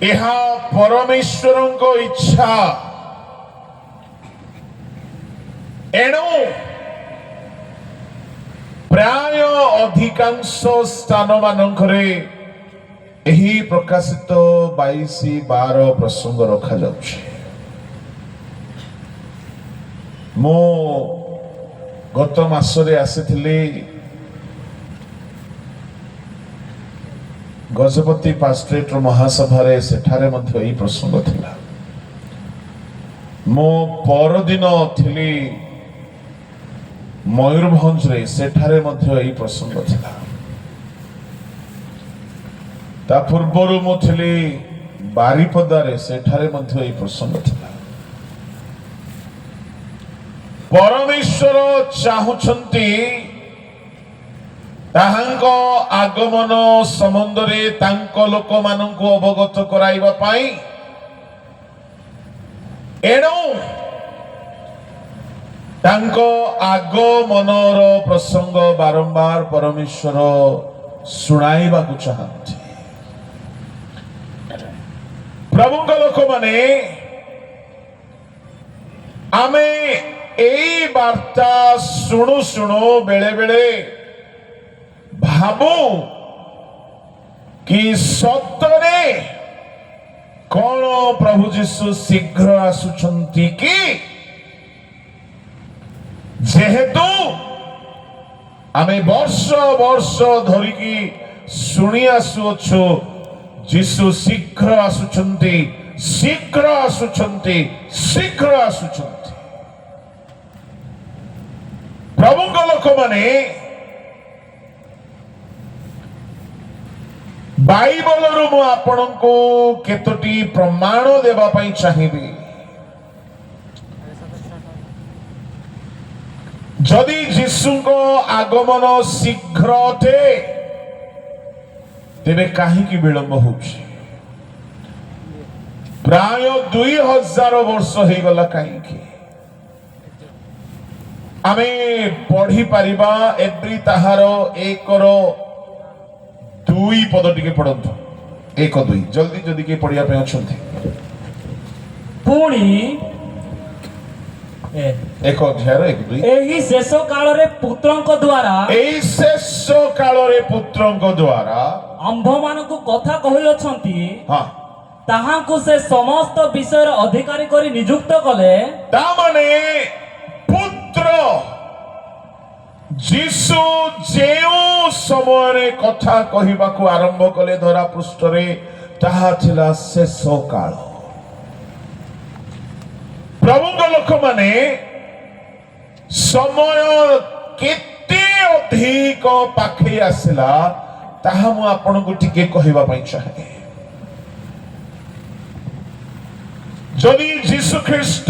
ଏହା ପରମେଶ୍ୱରଙ୍କ ଇଚ୍ଛା। ଏଣୁ ପ୍ରାୟ ଅଧିକାଂଶ ସ୍ଥାନ ମାନଙ୍କରେ ଏହି ପ୍ରକାଶିତ 22:12 ପ୍ରସଙ୍ଗ ରଖାଯାଉଛି। ମୁଁ ଗତ ମାସରେ ଆସିଥିଲି ଗଜପତି ପାଷ୍ଟରେଟ୍ର ମହାସଭାରେ, ସେଠାରେ ମଧ୍ୟ ଏହି ପ୍ରସଙ୍ଗ ଥିଲା। ମୁଁ ପରଦିନ ଥିଲି ମୟୂରଭଞ୍ଜରେ, ସେଠାରେ ମଧ୍ୟ ଏହି ପ୍ରସଙ୍ଗ ଥିଲା। ତା ପୂର୍ବରୁ ମୁଁ ଥିଲି ବାରିପଦାରେ, ସେଠାରେ ମଧ୍ୟ ଏହି ପ୍ରସଙ୍ଗ ଥିଲା। ପରମେଶ୍ୱର ଚାହୁଁଛନ୍ତି ତାହାଙ୍କ ଆଗମନ ସମ୍ବନ୍ଧରେ ତାଙ୍କ ଲୋକମାନଙ୍କୁ ଅବଗତ କରାଇବା ପାଇଁ। ଏଣୁ ତାଙ୍କ ଆଗମନର ପ୍ରସଙ୍ଗ ବାରମ୍ବାର ପରମେଶ୍ୱର ଶୁଣାଇବାକୁ ଚାହାନ୍ତି। ପ୍ରଭୁଙ୍କ ଲୋକମାନେ, ଆମେ ଏଇ ବାର୍ତ୍ତା ଶୁଣୁ ଶୁଣୁ ବେଳେ ବେଳେ ଭାବୁ କି ସତରେ କଣ ପ୍ରଭୁ ଯୀଶୁ ଶୀଘ୍ର ଆସୁଛନ୍ତି କି? ଯେହେତୁ ଆମେ ବର୍ଷ ବର୍ଷ ଧରିକି ଶୁଣି ଆସୁଅଛୁ ଯୀଶୁ ଶୀଘ୍ର ଆସୁଛନ୍ତି, ଶୀଘ୍ର ଆସୁଛନ୍ତି, ଶୀଘ୍ର ଆସୁଛନ୍ତି। ପ୍ରଭୁଙ୍କ ଲୋକମାନେ, ବାଇବଲରୁ ମୁଁ ଆପଣଙ୍କୁ କେତୋଟି ପ୍ରମାଣ ଦେବା ପାଇଁ ଚାହିଁବି। ଯଦି ଯୀଶୁଙ୍କ ଆଗମନ ଶୀଘ୍ର ଅଟେ, ତେବେ କାହିଁକି ବିଳମ୍ବ ହେଉଛି? ପ୍ରାୟ 2000 ବର୍ଷ ହେଇଗଲା। କାହିଁକି? ଆମେ ପଢି ପାରିବା ଏବ୍ରୀ ତାହାର 1:2 ପଦ ଟିକେ ପଢନ୍ତୁ। 1:2 ଜଲ୍ଦି ଯଦି କିଏ ପଢିବା ପାଇଁ ଅଛନ୍ତି। ପୁଣି 1:1-2 ଏହି ଶେଷ କାଳରେ ପୁତ୍ରଙ୍କ ଦ୍ୱାରା ଆମ୍ଭମାନଙ୍କୁ କଥା କହିଅଛନ୍ତି, ତାହାଙ୍କୁ ସେ ସମସ୍ତ ବିଷୟର ଅଧିକାରୀ କରି ନିଯୁକ୍ତ କଲେ। ତା ମାନେ ପୁତ୍ର ଯୀଶୁ ଯେଉଁ ସମୟରେ କଥା କହିବାକୁ ଆରମ୍ଭ କଲେ ଧରା ପୃଷ୍ଠରେ, ତାହା ଥିଲା ଶେଷ କାଳ। ପ୍ରଭୁଙ୍କ ଲୋକମାନେ, ସମୟ କେତେ ଅଧିକ ପାଖେଇ ଆସିଲା ତାହା ମୁଁ ଆପଣଙ୍କୁ ଟିକେ କହିବା ପାଇଁ ଚାହେଁ। ଯଦି ଯୀଶୁ ଖ୍ରୀଷ୍ଟ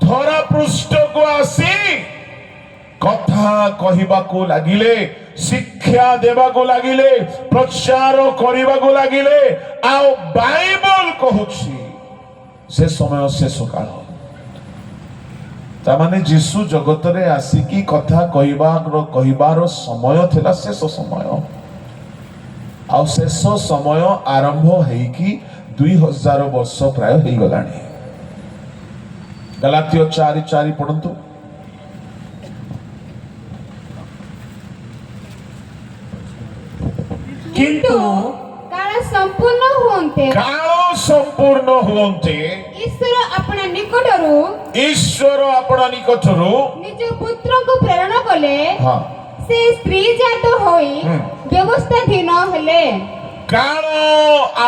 ଧରା ପୃଷ୍ଠକୁ ଆସି କଥା କହିବାକୁ ଲାଗିଲେ, ଶିକ୍ଷା ଦେବାକୁ ଲାଗିଲେ, ପ୍ରଚାର କରିବାକୁ ଲାଗିଲେ, ଆଉ ବାଇବଲ କହୁଛି ସେ ସମୟ ଶେଷ କାଳ। ତାମାନେ ଯୀଶୁ ଜଗତରେ ଆସିକି କଥା କହିବାର ସମୟ ଥିଲା ଶେଷ ସମୟ। ଆଉ ଶେଷ ସମୟ ଆରମ୍ଭ ହେଇକି 2000 ବର୍ଷ ପ୍ରାୟ ହେଇଗଲାଣି। ଗଲାତୀୟ 4:4 ପଢନ୍ତୁ। କିନ୍ତୁ କାଳ ସମ୍ପୂର୍ଣ୍ଣ ହୁଅନ୍ତେ ଈଶ୍ୱର ଆପଣା ନିକଟରୁ ନିଜ ପୁତ୍ରଙ୍କୁ ପ୍ରେରଣ କଲେ। ସେ ସ୍ତ୍ରୀ ଜାତ ହୋଇ ବ୍ୟବସ୍ଥାଧୀନ ହେଲେ। କାଳ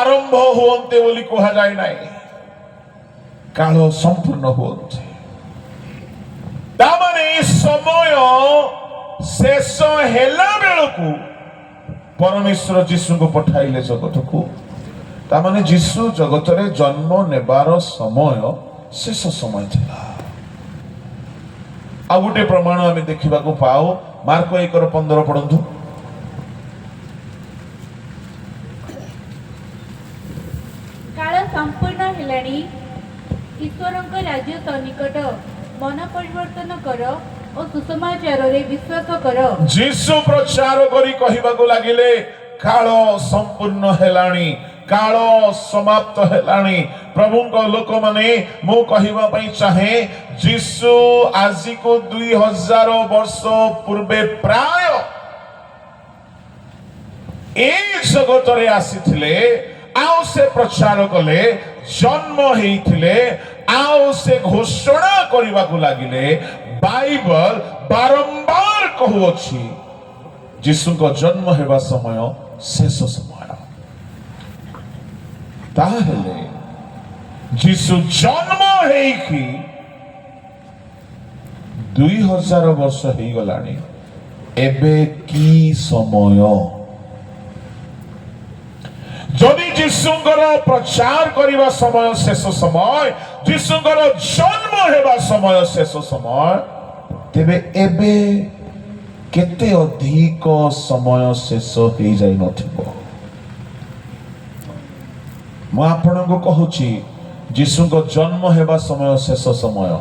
ଆରମ୍ଭ ହୁଅନ୍ତେ ବୋଲି କୁହାଯାଏ ନାହିଁ, କାଳ ସମ୍ପୂର୍ଣ୍ଣ ହୁଅନ୍ତେ। ତାମାନେ ସମୟ ଶେଷ ହେଲା ବେଳକୁ ପରମେଶ୍ୱର ଯୀଶୁଙ୍କୁ ପଠାଇଲେ ଜଗତକୁ। ତାମାନେ ଯୀଶୁ ଜଗତରେ ଜନ୍ମ ନେବାର ସମୟ ଶେଷ ସମୟ ଥିଲା। ଆଉ ଗୋଟେ ପ୍ରମାଣ ଆମେ ଦେଖିବାକୁ ପାଉ, ମାର୍କ 1:15 ପଢନ୍ତୁ। କାଳ ସମ୍ପୂର୍ଣ୍ଣ ହେଲାଣି, ଈଶ୍ୱରଙ୍କ ରାଜ୍ୟ ସନ୍ନିକଟ। ମନ ପରିବର୍ତ୍ତନ କର ଓ ସୁସମାଚାରରେ ବିଶ୍ୱାସ କର। ଯୀଶୁ ପ୍ରଚାର କରି କହିବାକୁ ଲାଗିଲେ, କାଳ ସମ୍ପୂର୍ଣ୍ଣ ହେଲାଣି, काल समाप्त हेलानी प्रभु को लोक माने मु कहिबा पई चाहे यीशु आज को 2000 वर्ष पूर्वे प्राय ए जगत रे आसीथिले आउ से प्रचार कले जन्म हेइथिले आउ से घोषणा करबा को लागिले बाइबल बारंबार कहउछि यीशु को जन्म हेबा समय शेष समय ताहेले यीशु जन्म हेइकी 2000 वर्ष हेइ गलानी एबे की समय जदि यीशुଙ୍କର प्रचार करबा समय शेष समय यीशुଙ୍କର जन्म हेबा समय शेष समय तेबे एबे केते अधिक समय शेष हेइ जाई नथिबो मु आपनको कहूची यीशुଙ୍କ जन्म हेबा समय शेष समय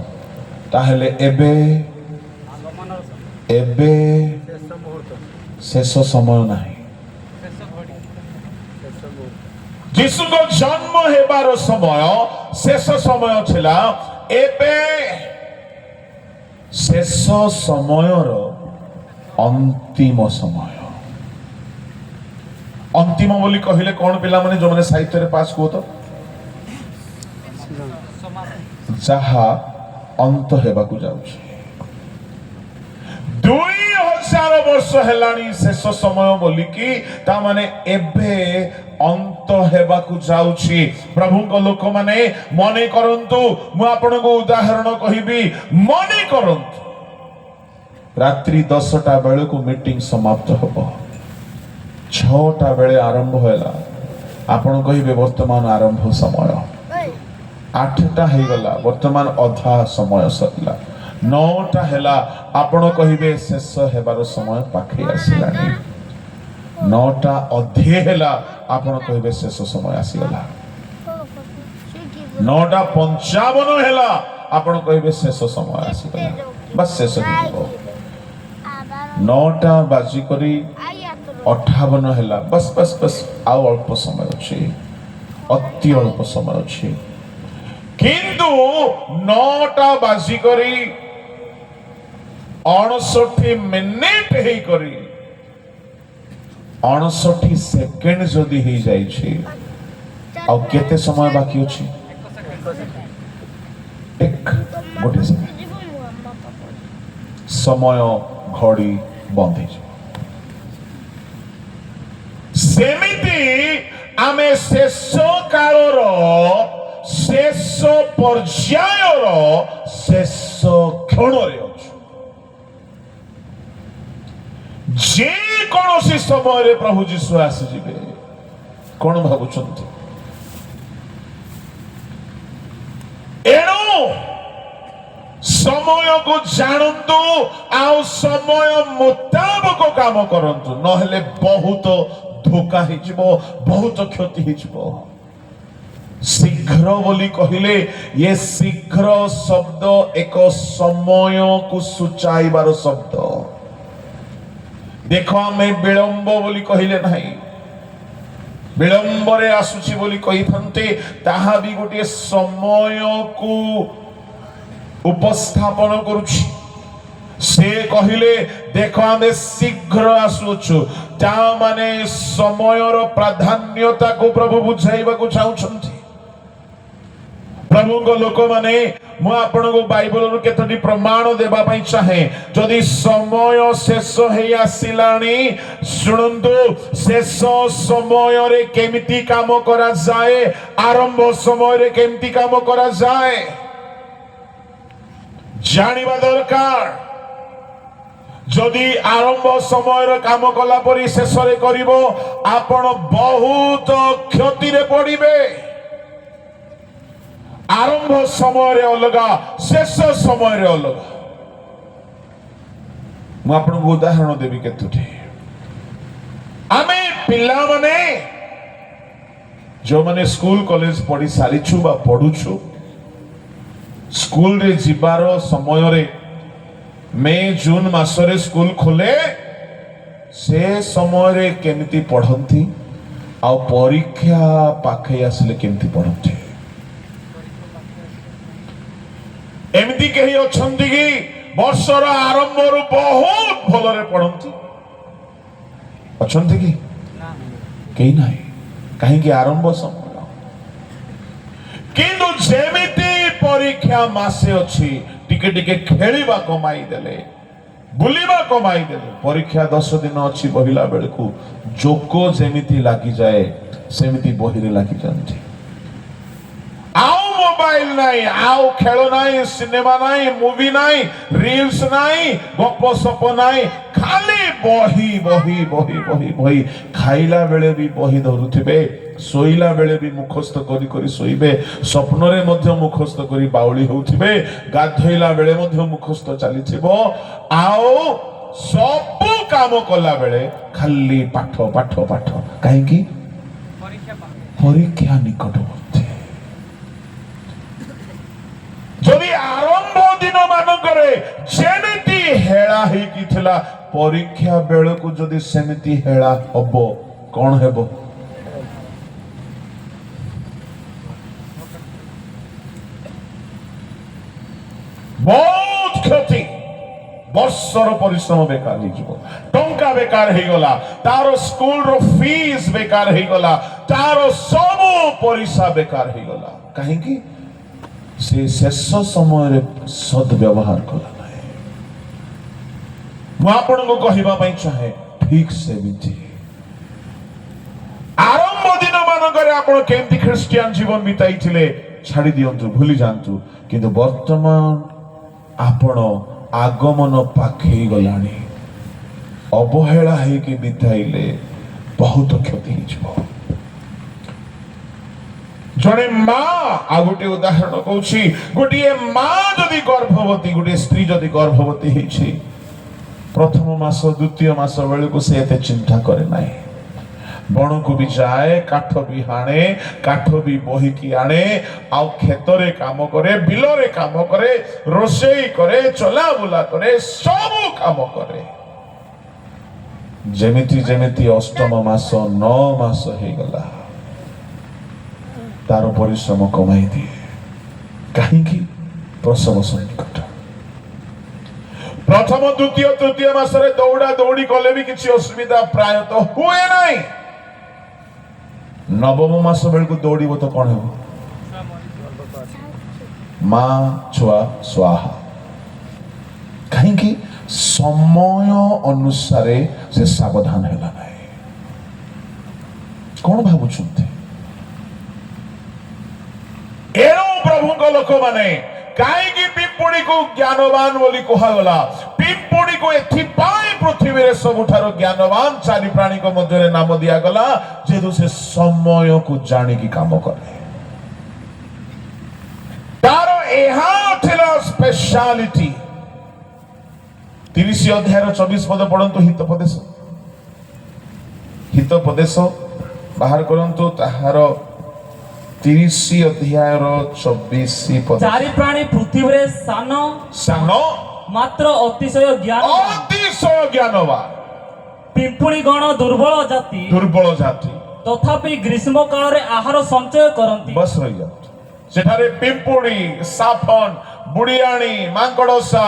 ताहेले एबे शेष समय नाही यीशुଙ୍କ जन्म हेबार समय शेष समय थिला एबे शेष समयर अंतिम समय अंतिम बोली कहिले कोन पिला माने जो माने साहित्य रे पास को तो जहा अंत हेबा को जाउछि 2000 वर्ष हेलानी शेष समय बोली कि ता माने एबे अंत हेबा को जाउछि प्रभु को लोक माने मने करंतु मु आपन को उदाहरण कहिबी मने करंतु रात्रि 10टा बेले को मीटिंग समाप्त होबो 6टा बेले आरंभ होला आपन कहिबे वर्तमान आरंभ समय 8टा हे गला वर्तमान अधा समय सतला 9टा हेला आपण कहिबे शेष हेबार समय पाखे आसिलानी 9टा अधे हेला आपण कहिबे शेष समय आसीगला 9टा 55 हेला आपण कहिबे शेष समय आसीगला बस शेष हो 9टा बाजी करी 58 हेला बस बस बस आउ अल्प समय अछि अति अल्प समय अछि किंतु 9टा बाजी करी 69 मिनिट हे करी 69 सेकेंड जदि हे जाई छी आ केते समय बाकी अछि एक गोटे समय घड़ी बंद हे सेमिति आमे शेष कालर शेष पर्यायर शेष क्षण रे अछि जे कोनोसी समय रे प्रभु यीशु आसी जिबे कोन भाबुछंती एणु समय को जानंतु आ समय मुताबिक काम करंतु नहले बहुत धोखा हि जिवो बहुत क्षति हि जिवो शीघ्र बोली कहिले ये शीघ्र शब्द एक समय को सूचाइबार शब्द देखो आमे विलंब बोली कहिले नाही विलंब रे आसुची बोली कहि थन्ते ताहा भी गोटे समय को उपस्थापन करूछि से कहिले देखो आमे शीघ्र आसुछु ता माने समयर प्राधान्यता को प्रभु बुझाइबा को चाहुछन्ति प्रभु को लोक माने मु आपन को बाइबल रु केतोटी प्रमाण देबा पई चाहे जदि समय शेष हे आसिलानी सुनंतु शेष समय रे केमिति काम करा जाए आरंभ समय रे केमिति काम करा जाए जानिबा दरकार जदि आरंभ समय रे काम कला परी शेष रे करिवो आपण बहुत क्षति रे पड़िबे आरंभ समय रे अलगा शेष समय रे अलगा मु आपन को उदाहरण देबी केतुठी आमे पिल्ला माने जो माने स्कूल कॉलेज पढ़ी सारिछु बा पढुछु स्कूल रे जिबार समय रे मई जून मास रे स्कूल खोले से समय रे केमिति पढ़ंती ଆଉ ପରୀକ୍ଷା ପାଖେଇ ଆସିଲେ କେମିତି ପଢନ୍ତି? ଏମିତି କେହି ଅଛନ୍ତି କି ବର୍ଷର ଆରମ୍ଭରୁ ବହୁତ ଭଲରେ ପଢନ୍ତି? ଅଛନ୍ତି କି? କେହି ନାହିଁ। କାହିଁକି? ଆରମ୍ଭ ସମୟ। କିନ୍ତୁ ଯେମିତି ପରୀକ୍ଷା ମାସେ ଅଛି, ଟିକେ ଟିକେ ଖେଳିବା କମାଇ ଦେଲେ, ବୁଲିବା କମାଇ ଦେଲେ, ପରୀକ୍ଷା 10 ଦିନ ଅଛି ବହିଲା ବେଳକୁ ଯୋଗ ଯେମିତି ଲାଗିଯାଏ ସେମିତି ବହିରେ ଲାଗିଯାନ୍ତି। ଆଉ ମୋବାଇଲ ନାହିଁ, ଆଉ ଖେଳ ନାହିଁ, ସିନେମା ନାହିଁ, ମୁଭି ନାହିଁ, ରିଲ୍ସ ନାହିଁ, ଗପ ସପ ନାହିଁ, ଖାଲି ବହି ବହି ବହି ବହି ବହି। ଖାଇଲା ବେଳେ ବି ବହି ଧରୁଥିବେ, ଶୋଇଲା ବେଳେ ବି ମୁଖସ୍ଥ କରି କରି ଶୋଇବେ, ସ୍ୱପ୍ନରେ ମଧ୍ୟ ମୁଖସ୍ଥ କରି ବାଉଳି ହେଉଥିବେ, ଗାଧୋଇଲା ବେଳେ ମଧ୍ୟ ମୁଖସ୍ଥ ଚାଲିଥିବ, ଆଉ ସବୁ କାମ କଲା ବେଳେ ଖାଲି ପାଠ ପାଠ ପାଠ। କାହିଁକି? ପରୀକ୍ଷା ନିକଟବର୍ତ୍ତୀ। ଯଦି ଆରମ୍ଭ ଦିନ ମାନଙ୍କରେ ଯେମିତି ହେଳା ହେଇକି ଥିଲା, ପରୀକ୍ଷା ବେଳକୁ ଯଦି ସେମିତି ହେଳା ହବ, କଣ ହେବ? ବହୁତ କ୍ଷତି। ବର୍ଷର ପରିଶ୍ରମ ବେକାର ହେଇଯିବ, ଟଙ୍କା ବେକାର ହେଇଗଲା, ତାର ସ୍କୁଲର ଫିସ୍ ବେକାର ହେଇଗଲା, ତାର ସବୁ ପଇସା ବେକାର ହେଇଗଲା। କାହିଁକି? ସେ ଶେଷ ସମୟରେ ସଦ୍ବ୍ୟବହାର କଲା ନାହିଁ। ମୁଁ ଆପଣଙ୍କୁ କହିବା ପାଇଁ ଚାହେଁ, ଠିକ ସେମିତି ଆରମ୍ଭ ଦିନ ମାନଙ୍କରେ ଆପଣ କେମିତି ଖ୍ରୀଷ୍ଟିଆନ ଜୀବନ ବିତାଇଥିଲେ ଛାଡ଼ି ଦିଅନ୍ତୁ, ଭୁଲି ଯାଆନ୍ତୁ। କିନ୍ତୁ ବର୍ତ୍ତମାନ ଆପଣ ଆଗମନ ପାଖେଇ ଗଲାଣି, ଅବହେଳା ହେଇକି ବିତାଇଲେ ବହୁତ କ୍ଷତି ହେଇଯିବ। ଜଣେ ମା, ଆଉ ଗୋଟିଏ ଉଦାହରଣ କହୁଛି, ଗୋଟିଏ ମା ଯଦି ଗର୍ଭବତୀ, ଗୋଟିଏ ସ୍ତ୍ରୀ ଯଦି ଗର୍ଭବତୀ ହେଇଛି, ପ୍ରଥମ ମାସ ଦ୍ୱିତୀୟ ମାସ ବେଳକୁ ସେ ଏତେ ଚିନ୍ତା କରେ ନାହିଁ। ବଣକୁ ବି ଯାଏ, କାଠ ବି ହାଣେ, କାଠ ବି ବୋହିକି ଆଣେ, ଆଉ କ୍ଷେତରେ କାମ କରେ, ବିଲରେ କାମ କରେ, ରୋଷେଇ କରେ, ଚଲାବୁଲା କରେ, ସବୁ କାମ କରେ। ଯେମିତି ଯେମିତି ଅଷ୍ଟମ ମାସ 9 ମାସ ହେଇଗଲା, ତାର ପରିଶ୍ରମ କମାଇ ଦିଏ। କାହିଁକି? ପ୍ରସବ ସନ୍ନିକଟ। ପ୍ରଥମ ଦ୍ୱିତୀୟ ତୃତୀୟ ମାସରେ ଦୌଡ଼ା ଦୌଡ଼ି କଲେ ବି କିଛି ଅସୁବିଧା ପ୍ରାୟତଃ ହୁଏ ନାହିଁ। ନବମ ମାସ ବେଳକୁ ଦୌଡ଼ିବ ତ କଣ ହେବ? ମା ଛୁଆ ସ୍ୱାହା। କାହିଁକି? ସମୟ ଅନୁସାରେ ସେ ସାବଧାନ ହେଲା ନାହିଁ। କଣ ଭାବୁଛନ୍ତି? ଏଣୁ ପ୍ରଭୁଙ୍କ ଲୋକମାନେ କାହିଁକି ପିମ୍ପୁଡ଼ିକୁ ଜ୍ଞାନବାନ ବୋଲି କୁହାଗଲା? ପିମ୍ପୁଡ଼ିକୁ ଏଥିପାଇଁ ପୃଥିବୀରେ ସବୁଠାରୁ ଜ୍ଞାନବାନ ଚାରି ପ୍ରାଣୀଙ୍କ ମଧ୍ୟରେ ନାମ ଦିଆଗଲା, ଯେହେତୁ ସେ ସମୟକୁ ଜାଣିକି କାମ କରେ। ତାର ଏହା ଥିଲା ସ୍ପେଶାଲିଟି। 30 ଅଧ୍ୟାୟର 24 ପଦ ପଢନ୍ତୁ। ହିତୋପଦେଶ, ହିତୋପଦେଶ ବାହାର କରନ୍ତୁ, ତାହାର 30 ଅଧ୍ୟାୟର 24 ପଦ। ଚାରି ପ୍ରାଣୀ ପୃଥିବୀରେ ସାନ ସାନ ମାତ୍ର ଅତିଶୟ ଜ୍ଞାନବାନ। ପିମ୍ପୁଡ଼ି ଗଣ ଦୁର୍ବଳ ଜାତି, ତଥାପି ଗ୍ରୀଷ୍ମ କାଳରେ ଆହାର ସଞ୍ଚୟ କରନ୍ତି। ବସ ରହିଯାଉଛି ସେଠାରେ। ପିମ୍ପୁଡ଼ି, ସାଫନ, ବୁଢିଆଣୀ, ମାଙ୍କଡସା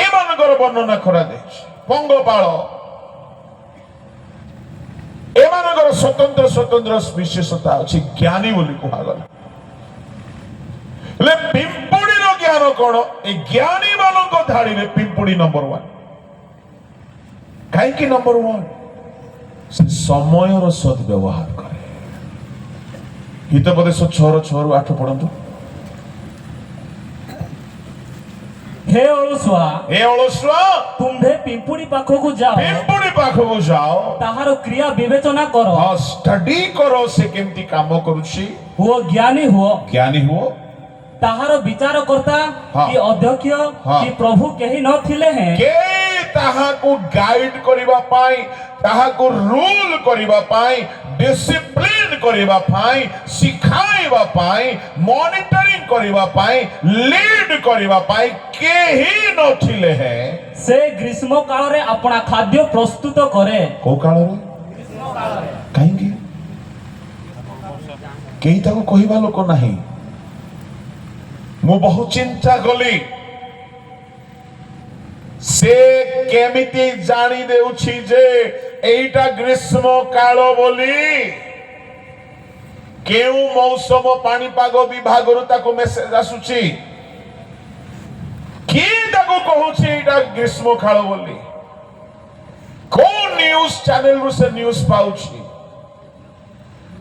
ଏମାନଙ୍କର ବର୍ଣ୍ଣନା କରାଯାଇଛି। ପଙ୍ଗପାଳ ଏମାନଙ୍କର ସ୍ୱତନ୍ତ୍ର ସ୍ୱତନ୍ତ୍ର ବିଶେଷତା ଅଛି। ଜ୍ଞାନୀ ବୋଲି କୁହାଗଲା। ହେଲେ ପିମ୍ପୁଡ଼ିର ଜ୍ଞାନ କଣ? ଏ ଜ୍ଞାନୀ ମାନଙ୍କ ଧାଡିରେ ପିମ୍ପୁଡ଼ି ନମ୍ବର 1। କାହିଁକି ନମ୍ବର 1? ସେ ସମୟର ସଦ୍ବ୍ୟବହାର କରେ। ହିତୋପଦେଶ 6:6-8 ପଢନ୍ତୁ। ହେ ଅଳସୁଆ, ତୁମ୍ଭେ ପିମ୍ପୁଡ଼ି ପାଖକୁ ଯାଅ, ତାହାର କ୍ରିୟା ବିବେଚନା କର। ଷ୍ଟଡି କର ସେ କେମିତି କାମ କରୁଛି। ହୁଅ ଜ୍ଞାନୀ ହୁଅ। ତାହାର ବିଚାରକର୍ତ୍ତା କି ଅଧ୍ୟକ୍ଷ କି ପ୍ରଭୁ କେହି ନଥିଲେ ହେଁ, ତାହାକୁ ଗାଇଡ କରିବା ପାଇଁ, ତାହାକୁ ରୁଲ କରିବା ପାଇଁ, ଡିସିପ୍ଲିନ କରିବା ପାଇଁ, ଶିଖାଇବା ପାଇଁ, ମନିଟରିଂ କରିବା ପାଇଁ, ଲିଡ କରିବା ପାଇଁ କେହି ନଥିଲେ ହେଁ, ସେ ଗ୍ରୀଷ୍ମ କାଳରେ ଆପଣା ଖାଦ୍ୟ ପ୍ରସ୍ତୁତ କରେ। କୋଉ କାଳରେ? କାହିଁକି? କେହି ତାକୁ କହିବା ଲୋକ ନାହିଁ। ମୁଁ ବହୁ ଚିନ୍ତା କଲି ସେ କେମିତି ଜାଣି ଦେଉଛି ଯେ ଏଇଟା ଗ୍ରୀଷ୍ମ କାଳ ବୋଲି। କେଉଁ ମୌସମ ପାଣିପାଗ ବିଭାଗରୁ ତାକୁ ମେସେଜ ଆସୁଛି? କିଏ ତାକୁ କହୁଛି ଏଇଟା ଗ୍ରୀଷ୍ମ କାଳ ବୋଲି? କୋଉ ନ୍ୟୁଜ ଚ୍ୟାନେଲରୁ ସେ ନ୍ୟୁଜ ପାଉଛି?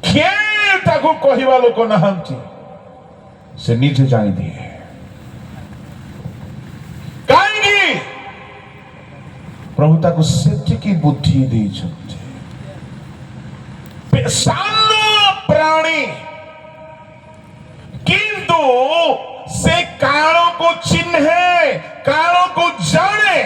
କିଏ ତାକୁ କହିବା ଲୋକ ନାହାନ୍ତି। ସେ ନିଜେ ଜାଣିଦିଏ। କାହିଁକି? ପ୍ରଭୁ ତାକୁ ସେତିକି ବୁଦ୍ଧି ଦେଇଛନ୍ତି। ସାନ ପ୍ରାଣୀ କିନ୍ତୁ ସେ କାଳକୁ ଚିହ୍ନେ, କାଳକୁ ଜାଣେ।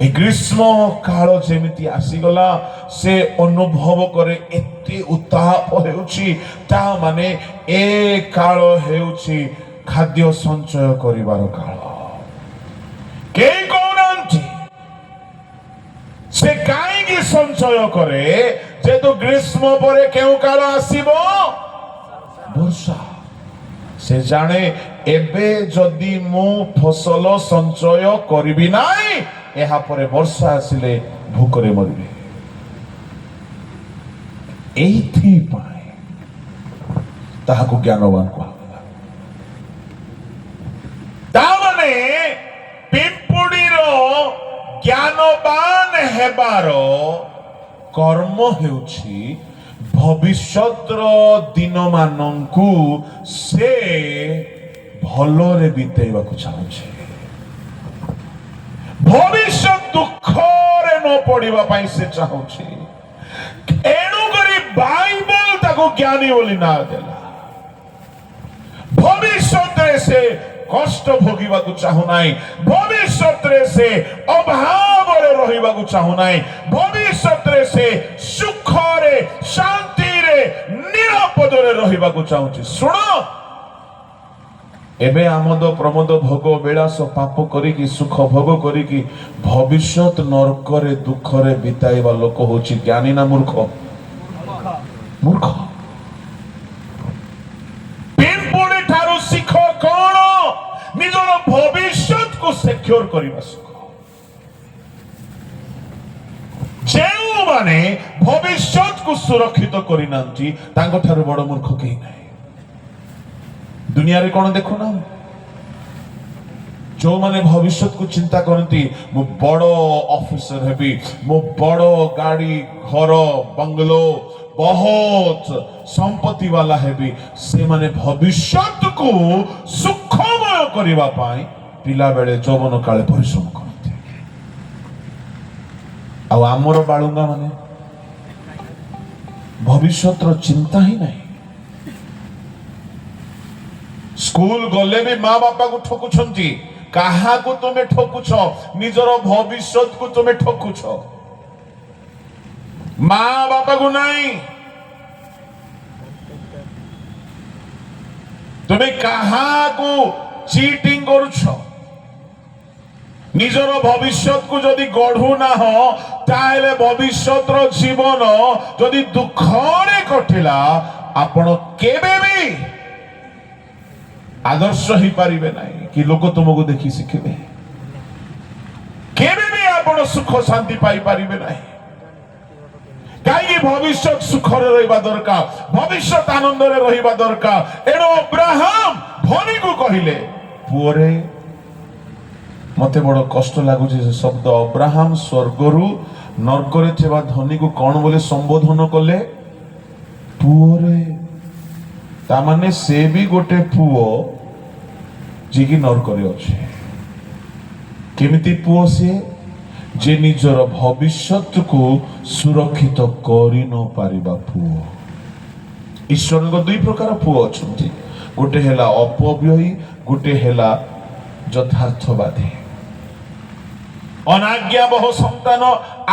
ଏ ଗ୍ରୀଷ୍ମ କାଳ ଯେମିତି ଆସିଗଲା ସେ ଅନୁଭବ କରେ ଏତେ ଉତ୍ତାପ ହେଉଛି, ତା ମାନେ ଏ କାଳ ହେଉଛି ଖାଦ୍ୟ ସଞ୍ଚୟ କରିବାର କାଳ। କେହି କହୁନାହାନ୍ତି ସେ କାହିଁକି ସଞ୍ଚୟ କରେ? ଯେହେତୁ ଗ୍ରୀଷ୍ମ ପରେ କେଉଁ କାଳ ଆସିବ? ବର୍ଷା। ସେ ଜାଣେ ଏବେ ଯଦି ମୁଁ ଫସଲ ସଞ୍ଚୟ କରିବି ନାହିଁ, ଏହା ପରେ ବର୍ଷା ଆସିଲେ ଭୋକରେ ମରିବେ। ଏଇଥିପାଇଁ ତାହାକୁ ଜ୍ଞାନବାନ କୁହାଗଲା। ତାମାନେ ପିମ୍ପୁଡ଼ିର ଜ୍ଞାନବାନ ହେବାର କର୍ମ ହେଉଛି ଭବିଷ୍ୟତର ଦିନମାନଙ୍କୁ ସେ ଭଲରେ ବିତେଇବାକୁ ଚାହୁଁଛି। ଭବିଷ୍ୟତ ଦୁଃଖରେ ନ ପଡ଼ିବା ପାଇଁ ସେ ଚାହୁଁଛି। ଏଣୁକରି ବାଇବଲ ତାକୁ ଜ୍ଞାନୀ ବୋଲି ନାଁ ଦେଲା। ଭବିଷ୍ୟତରେ ସେ କଷ୍ଟ ଭୋଗିବାକୁ ଚାହୁଁନାହିଁ। ଭବିଷ୍ୟତରେ ସେ ଅଭାବରେ ରହିବାକୁ ଚାହୁଁନାହିଁ। ଭବିଷ୍ୟତରେ ସେ ସୁଖରେ, ଶାନ୍ତିରେ, ନିରାପଦରେ ରହିବାକୁ ଚାହୁଁଛି। ଶୁଣ, ଏବେ ଆମୋଦ ପ୍ରମୋଦ ଭୋଗ ବିଳାସ ପାପ କରିକି ସୁଖ ଭୋଗ କରିକି ଭବିଷ୍ୟତ ନର୍କରେ ଦୁଃଖରେ ବିତାଇବା ଲୋକ ହଉଛି ଜ୍ଞାନୀ ନା ମୂର୍ଖ? ମୂର୍ଖ। ପିମ୍ପୁଡ଼ି ଠାରୁ ଶିଖ କଣ? ନିଜର ଭବିଷ୍ୟତକୁ ସେକ୍ୟୁର କରିବା ଶିଖ। ଯେଉଁମାନେ ଭବିଷ୍ୟତକୁ ସୁରକ୍ଷିତ କରିନାହାନ୍ତି ତାଙ୍କ ଠାରୁ ବଡ ମୂର୍ଖ କେହି ନାହିଁ। ଦୁନିଆରେ କଣ ଦେଖୁନା, ଯୋଉମାନେ ଭବିଷ୍ୟତକୁ ଚିନ୍ତା କରନ୍ତି, ମୁଁ ବଡ ଅଫିସର ହେବି, ମୁଁ ବଡ ଗାଡି, ଘର, ବଙ୍ଗଲୋ, ବହୁତ ସମ୍ପତ୍ତି ବାଲା ହେବି, ସେମାନେ ଭବିଷ୍ୟତକୁ ସୁଖମୟ କରିବା ପାଇଁ ପିଲାବେଳେ ଯୌବନ କାଳେ ପରିଶ୍ରମ କରନ୍ତି। ଆଉ ଆମର ବାଳୁଙ୍ଗା ମାନେ ଭବିଷ୍ୟତର ଚିନ୍ତା ହିଁ ନାହିଁ। ସ୍କୁଲ ଗଲେ ବି ମା ବାପାକୁ ଠକୁଛନ୍ତି। କାହାକୁ ତୁମେ ଠକୁଛ? ନିଜର ଭବିଷ୍ୟତକୁ ତୁମେ ଠକୁଛ, ମା ବାପାକୁ ନାହିଁ। ତୁମେ କାହାକୁ ଚିଟିଂ କରୁଛ? ନିଜର ଭବିଷ୍ୟତକୁ ଯଦି ଗଢୁ ନାହଁ, ତାହେଲେ ଭବିଷ୍ୟତର ଜୀବନ ଯଦି ଦୁଃଖରେ କଟିଲା, ଆପଣ କେବେ ବି ଆଦର୍ଶ ହେଇପାରିବେ ନାହିଁ କି ଲୋକ ତୁମକୁ ଦେଖି ଶିଖିବେ। କେବେ ବି ଆପଣ ସୁଖ ଶାନ୍ତି ପାଇପାରିବେ ନାହିଁ। କାହିଁକି? ଭବିଷ୍ୟତ ସୁଖରେ ରହିବା ଦରକାର, ଭବିଷ୍ୟତ ଆନନ୍ଦରେ ରହିବା ଦରକାର। ଏଣୁ ଅବ୍ରାହମ ଧନୀକୁ କହିଲେ, ପୁଅରେ, ମତେ ବଡ କଷ୍ଟ ଲାଗୁଛି ସେ ଶବ୍ଦ। ଅବ୍ରାହମ ସ୍ୱର୍ଗରୁ ନର୍କରେ ଥିବା ଧନୀକୁ କଣ ବୋଲି ସମ୍ବୋଧନ କଲେ? ପୁଅରେ। ତାମାନେ ସେ ବି ଗୋଟେ ପୁଅ ଯିଏକି ନର୍କରେ ଅଛି। କେମିତି ପୁଅ ସିଏ? ଯେ ନିଜର ଭବିଷ୍ୟତକୁ ସୁରକ୍ଷିତ କରି ନ ପାରିବା ପୁଅ। ଈଶ୍ୱରଙ୍କ ଦୁଇ ପ୍ରକାର ପୁଅ ଅଛନ୍ତି, ଗୋଟେ ହେଲା ଅପବ୍ୟୟୀ, ଗୋଟେ ହେଲା ଯଥାର୍ଥବାଦୀ। ଅନାଜ୍ଞାବହ ସନ୍ତାନ,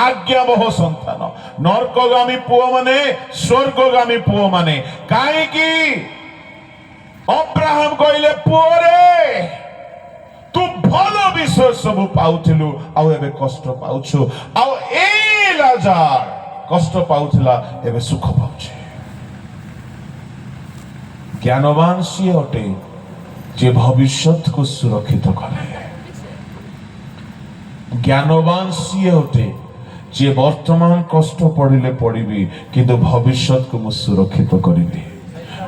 ଆଜ୍ଞାବହ ସନ୍ତାନ। ନର୍କଗାମୀ ପୁଅ ମାନେ, ସ୍ୱର୍ଗଗାମୀ ପୁଅ ମାନେ। କାହିଁକି? ଅବ୍ରାହମ କହିଲେ, ପୁଅରେ, ତୁ ଭଲ ବିଷୟ ସବୁ ପାଉଥିଲୁ, ଆଉ ଏବେ କଷ୍ଟ ପାଉଛୁ। ଆଉ ଏ ଲାଜାର କଷ୍ଟ ପାଉଥିଲା, ଏବେ ସୁଖ ପାଉଛି। জ্ঞানবান ସିଏ ଅଟେ ଯେ ଭବିଷ୍ୟତକୁ ସୁରକ୍ଷିତ କରେ। জ্ঞানবান ସିଏ ଅଟେ ଯେ ବର୍ତ୍ତମାନ କଷ୍ଟ ପଡ଼ିଲେ ପଡ଼ିବି କିନ୍ତୁ ଭବିଷ୍ୟତକୁ ମୁଁ ସୁରକ୍ଷିତ କରିବି,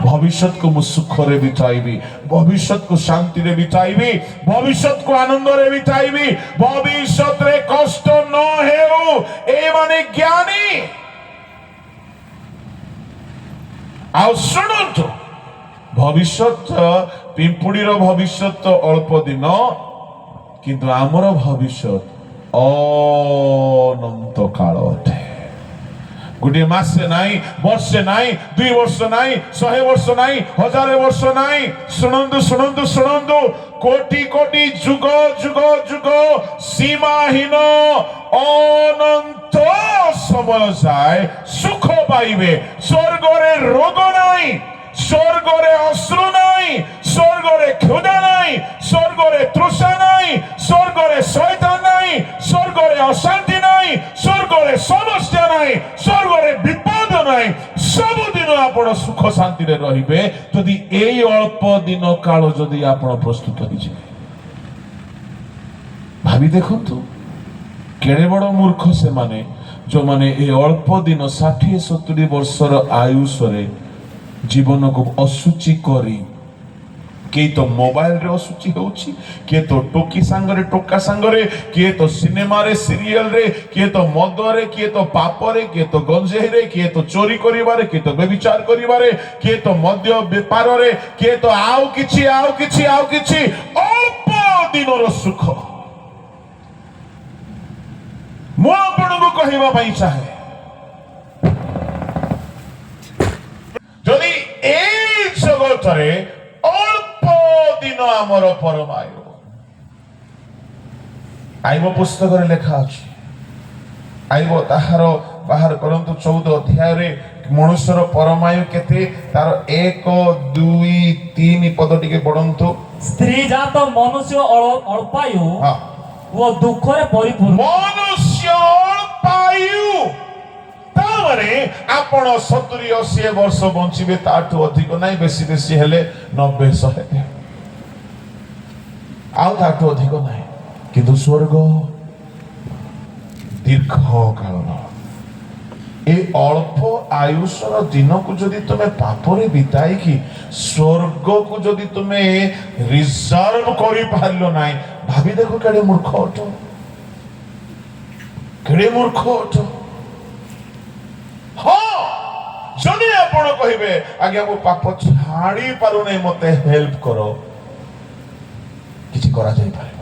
ଭବିଷ୍ୟତକୁ ମୁଁ ସୁଖରେ ବିତାଇବି, ଭବିଷ୍ୟତକୁ ଶାନ୍ତିରେ ବିତାଇବି, ଭବିଷ୍ୟତକୁ ଆନନ୍ଦରେ ବିତାଇବି, ଭବିଷ୍ୟତରେ କଷ୍ଟ ନ ହେଉ, ଏମାନେ ଜ୍ଞାନୀ। ଆଉ ଶୁଣନ୍ତୁ, ଭବିଷ୍ୟତ ପିମ୍ପୁଡ଼ିର ଭବିଷ୍ୟତ ଅଳ୍ପ ଦିନ, କିନ୍ତୁ ଆମର ଭବିଷ୍ୟତ ଅନନ୍ତ କାଳ ଅଟେ। ଗୋଟିଏ ମାସେ ନାହିଁ, ବର୍ଷେ ନାହିଁ, 2 ବର୍ଷ ନାହିଁ, 100 ବର୍ଷ ନାହିଁ, 1000 ବର୍ଷ ନାହିଁ। ଶୁଣନ୍ତୁ ଶୁଣନ୍ତୁ ଶୁଣନ୍ତୁ, କୋଟି କୋଟି ଯୁଗ ଯୁଗ ଯୁଗ ସୀମାହୀନ ଅନନ୍ତ ସମୟ ଯାଏ ସୁଖ ପାଇବେ। ସ୍ୱର୍ଗରେ ରୋଗ ନାହିଁ, ସ୍ୱର୍ଗରେ ଅଶ୍ରୁ ନାହିଁ, ସ୍ୱର୍ଗରେ କ୍ଷୁଧା ନାହିଁ, ସ୍ୱର୍ଗରେ ତୃଷା ନାହିଁ, ସ୍ୱର୍ଗରେ ଶୈତାନ ନାହିଁ, ସ୍ୱର୍ଗରେ ଅଶାନ୍ତି ନାହିଁ, ସ୍ୱର୍ଗରେ ସମସ୍ୟା ନାହିଁ, ସ୍ୱର୍ଗରେ ବିପଦ ନାହିଁ। ସବୁଦିନ ଆପଣ ସୁଖ ଶାନ୍ତିରେ ରହିବେ ଯଦି ଏଇ ଅଳ୍ପ ଦିନ କାଳ ଯଦି ଆପଣ ପ୍ରସ୍ତୁତ ହେଇଯିବେ। ଭାବି ଦେଖନ୍ତୁ କେଡ଼େ ବଡ଼ ମୂର୍ଖ ସେମାନେ ଯେଉଁମାନେ ଏ ଅଳ୍ପ ଦିନ 60-70 ବର୍ଷର ଆୟୁଷରେ ଜୀବନକୁ ଅଶୁଚି କରି, କିଏ ତ ମୋବାଇଲରେ ଅଶୁଚି ହେଉଛି, କିଏ ତ ଟୋକି ସାଙ୍ଗରେ ଟୋକା ସାଙ୍ଗରେ, କିଏ ତ ସିନେମାରେ ସିରିଏଲରେ, କିଏ ତ ମଦରେ, କିଏ ତ ପାପରେ, କିଏ ତ ଗଞ୍ଜେଇରେ, କିଏ ତ ଚୋରି କରିବାରେ, କିଏ ତ ବ୍ୟଭିଚାର କରିବାରେ, କିଏ ତ ମଦ୍ୟ ବେପାରରେ, କିଏ ତ ଆଉ କିଛି ଅଳ୍ପ ଦିନର ସୁଖ। ମୁଁ ଆପଣଙ୍କୁ କହିବା ପାଇଁ ଚାହେଁ, ଯଦି এই ଜଗତରେ ଅଳ୍ପ ଦିନ ଆମର ପରମାୟୁ, ଆଇବ ପୁସ୍ତକରେ ଲେଖା ଅଛି, ଆଇବ ତାହାର ବାହାର କରନ୍ତୁ 14 ଅଧ୍ୟାୟରେ ମନୁଷ୍ୟର ପରମାୟୁ କେତେ, ତାର 1, 2, 3 ପଦ ଟିକେ ପଢନ୍ତୁ। ସ୍ତ୍ରୀ ଜାତ ମନୁଷ୍ୟ ଅଳ୍ପାୟୁ ଓ ଦୁଃଖରେ ପରିପୂର୍ଣ୍ଣ। ମନୁଷ୍ୟ ଅଳ୍ପାୟୁ ତାମାନେ ଆପଣ 70-80 ବର୍ଷ ବଞ୍ଚିବେ, ତାଠୁ ଅଧିକ ନାହିଁ, ବେଶୀ ବେଶୀ ହେଲେ 90-100 ଆଉ ତାଠୁ ଅଧିକ ନାହିଁ। କିନ୍ତୁ ସ୍ୱର୍ଗ ଦୀର୍ଘ କାଳର। ଏ ଅଳ୍ପ ଆୟୁଷର ଦିନକୁ ଯଦି ତୁମେ ପାପରେ ବିତାଇକି ସ୍ୱର୍ଗକୁ ଯଦି ତୁମେ ରିଜର୍ଭ କରିପାରିଲ ନାହିଁ, ଭାବି ଦେଖ କେଡ଼େ ମୂର୍ଖ ଅଟ, କେଡ଼େ ମୂର୍ଖ ଅଟ। ହଁ, ଯଦି ଆପଣ କହିବେ ଆଜ୍ଞା ମୁଁ ପାପ ଛାଡ଼ି ପାରୁନାହିଁ, ମତେ ହେଲ୍ପ କର, କିଛି କରାଯାଇପାରିବ।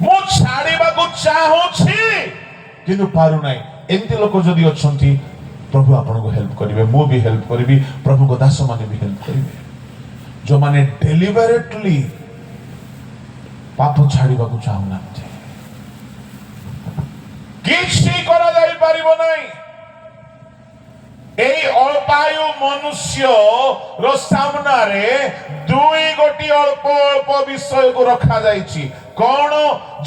ମୁଁ ଛାଡ଼ିବାକୁ ଚାହୁଁଛି କିନ୍ତୁ ପାରୁନାହିଁ, ଏମିତି ଲୋକ ଯଦି ଅଛନ୍ତି, ପ୍ରଭୁ ଆପଣଙ୍କୁ ହେଲ୍ପ କରିବେ, ମୁଁ ବି ହେଲ୍ପ କରିବି, ପ୍ରଭୁଙ୍କ ଦାସମାନେ ବି ହେଲ୍ପ କରିବେ। ଯେଉଁମାନେ ଡେଲିଭରେଟଲି ପାପ ଛାଡ଼ିବାକୁ ଚାହୁଁନାହାନ୍ତି, କିଛି କରାଯାଇପାରିବ ନାହିଁ। এই অল্পায়ু মনুষ্যর সামনারে 2 অল্প অল্প বিষয়କୁ রখাଯାଇଛି। কোন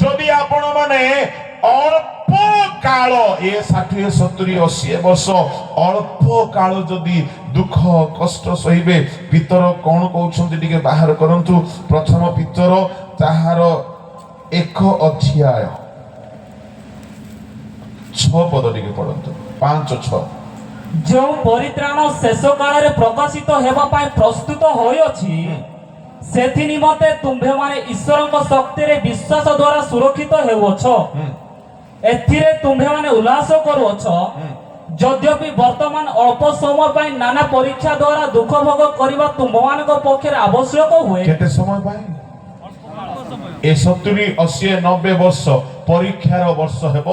যদি আপন মানে অল্প কাল এ 60-70-80 ବର୍ଷ অল্প কাল যদি দুঃখ কষ্ট সহিবে, পিতর কোন কହୁଛନ୍ତି ଟିକେ ବାହାର କରନ୍ତୁ। ପ୍ରଥମ ପିତର ତାହାର 1 ଅଧ୍ୟାୟ 6 ପଦ ଟିକେ ପଢନ୍ତୁ, 5-6। ଯେଉଁ ପରିତ୍ରାଣ ଶେଷ କାଳରେ ପ୍ରକାଶିତ ହେବା ପାଇଁ ପ୍ରସ୍ତୁତ ହୋଇଅଛି, ସେଥି ନିମନ୍ତେ ତୁମ୍ଭେମାନେ ଈଶ୍ୱରଙ୍କ ଶକ୍ତିରେ ବିଶ୍ୱାସ ଦ୍ୱାରା ସୁରକ୍ଷିତ ହେଉଅଛ। ଏଥିରେ ତୁମ୍ଭେମାନେ ଉଲ୍ଲାସ କରୁଅଛ, ଯଦ୍ୟପି ବର୍ତ୍ତମାନ ଅଳ୍ପ ସମୟ ପାଇଁ ନାନା ପରୀକ୍ଷା ଦ୍ୱାରା ଦୁଃଖ ଭୋଗ କରିବା ତୁମ୍ଭମାନଙ୍କ ପକ୍ଷରେ ଆବଶ୍ୟକ ହୁଏ। କେତେ ସମୟ ପାଇଁ? ଏ 70-80-90 ବର୍ଷ ପରୀକ୍ଷାର ବର୍ଷ ହେବ।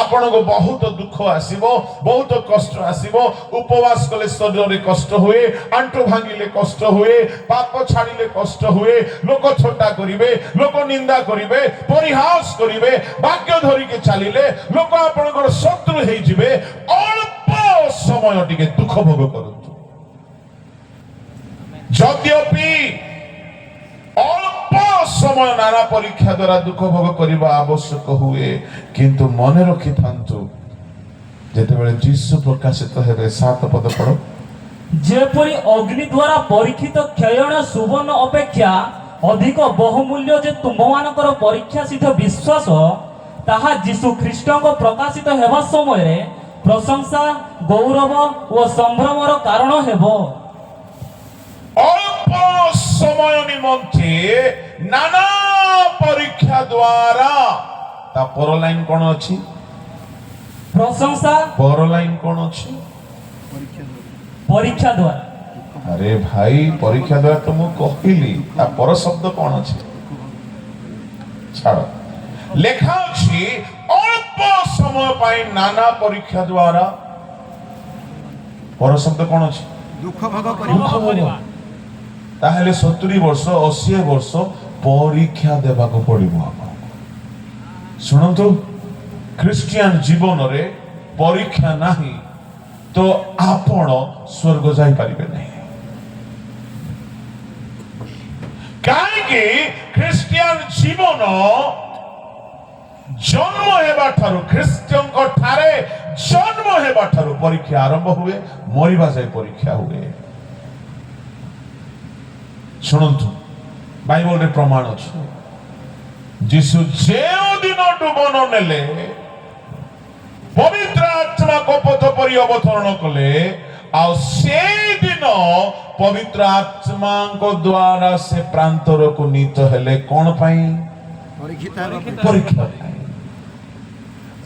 ଆପଣଙ୍କୁ ବହୁତ ଦୁଃଖ ଆସିବ, ବହୁତ କଷ୍ଟ ଆସିବ। ଉପବାସ କଲେ ଶରୀରରେ କଷ୍ଟ ହୁଏ, ଆଣ୍ଠୁ ଭାଙ୍ଗିଲେ କଷ୍ଟ ହୁଏ, ପାପ ଛାଡ଼ିଲେ କଷ୍ଟ ହୁଏ, ଲୋକ ଥଟ୍ଟା କରିବେ, ଲୋକ ନିନ୍ଦା କରିବେ, ପରିହାସ କରିବେ, ବାକ୍ୟ ଧରିକି ଚାଲିଲେ ଲୋକ ଆପଣଙ୍କର ଶତ୍ରୁ ହେଇଯିବେ। ଅଳ୍ପ ସମୟ ଟିକେ ଦୁଃଖ ଭୋଗ କରନ୍ତୁ, ଯଦ୍ୟପି ଅଳ୍ପ ସମୟ ନାନା ପରୀକ୍ଷା ଦ୍ୱାରା ଦୁଃଖ ଭୋଗ କରିବା ଆବଶ୍ୟକ ହୁଏ, କିନ୍ତୁ ମନେ ରଖିଥାନ୍ତୁ ଯେତେବେଳେ ଯୀଶୁ ପ୍ରକାଶିତ ହେବେ, 7 ପଦ ପଢ, ଯେପରି ଅଗ୍ନି ଦ୍ୱାରା ପରୀକ୍ଷିତ କ୍ଷୟଣ ସୁବର୍ଣ୍ଣ ଅପେକ୍ଷା ଅଧିକ ବହୁମୂଲ୍ୟ ଯେ ତୁମମାନଙ୍କର ପରୀକ୍ଷା ସିଦ୍ଧ ବିଶ୍ୱାସ ତାହା ଯୀଶୁ ଖ୍ରୀଷ୍ଟଙ୍କ ପ୍ରକାଶିତ ହେବା ସମୟରେ ପ୍ରଶଂସା ଗୌରବ ଓ ସମ୍ଭ୍ରମର କାରଣ ହେବ। অল্প সময় নিমন্তে নানা পরীক্ষা দ্বারা তা পর লাইন কোন ଅଛି ପ୍ରଶଂସା পর লাইন কোন ଅଛି ପରୀକ୍ଷା ଦ୍ୱାରା। আরে ভাই পরীক্ষা দ্বারা তো মু কহিলি তা পর শব্দ কোন আছে ছাড় লেখা ଅଛି অল্প সময় পাই নানা পরীক্ষা দ্বারা পর শব্দ কোন আছে দুঃখ ভোগ দুঃখ ভোগ। তাহলে 70 ବର୍ଷ 80 ବର୍ଷ পরীক্ষা দেବାକୁ ପଡିବ ଆପଣଙ୍କୁ। ଶୁଣନ୍ତୁ ଖ୍ରୀଷ୍ଟିଆନ ଜୀବନରେ ପରୀକ୍ଷା ନାହିଁ ତ ଆପଣ ସ୍ୱର୍ଗ ଯାଇପାରିବେ ନାହିଁ। କାହିଁକି ଖ୍ରୀଷ୍ଟିଆନ ଜୀବନ ଜନ୍ମ ହେବା ଠାରୁ ଖ୍ରୀଷ୍ଟଙ୍କ ଠାରେ ଜନ୍ମ ହେବା ଠାରୁ ପରୀକ୍ଷା ଆରମ୍ଭ ହୁଏ, ମରିବା ଯାଏ ପରୀକ୍ଷା ହୁଏ। ଶୁଣନ୍ତୁ ବାଇବଲରେ ପ୍ରମାଣ ଅଛି ଯୀଶୁ ଯେଉଁ ଦିନ ଡୁବନ ନେଲେ ପବିତ୍ର ଆତ୍ମା କପୋତ ପରି ଅବତରଣ କଲେ ଆଉ ସେଇଦିନ ପବିତ୍ର ଆତ୍ମାଙ୍କ ଦ୍ୱାରା ସେ ପ୍ରାନ୍ତରକୁ ନୀତ ହେଲେ କଣ ପାଇଁ ପରୀକ୍ଷିତ ପରୀକ୍ଷା ପାଇଁ।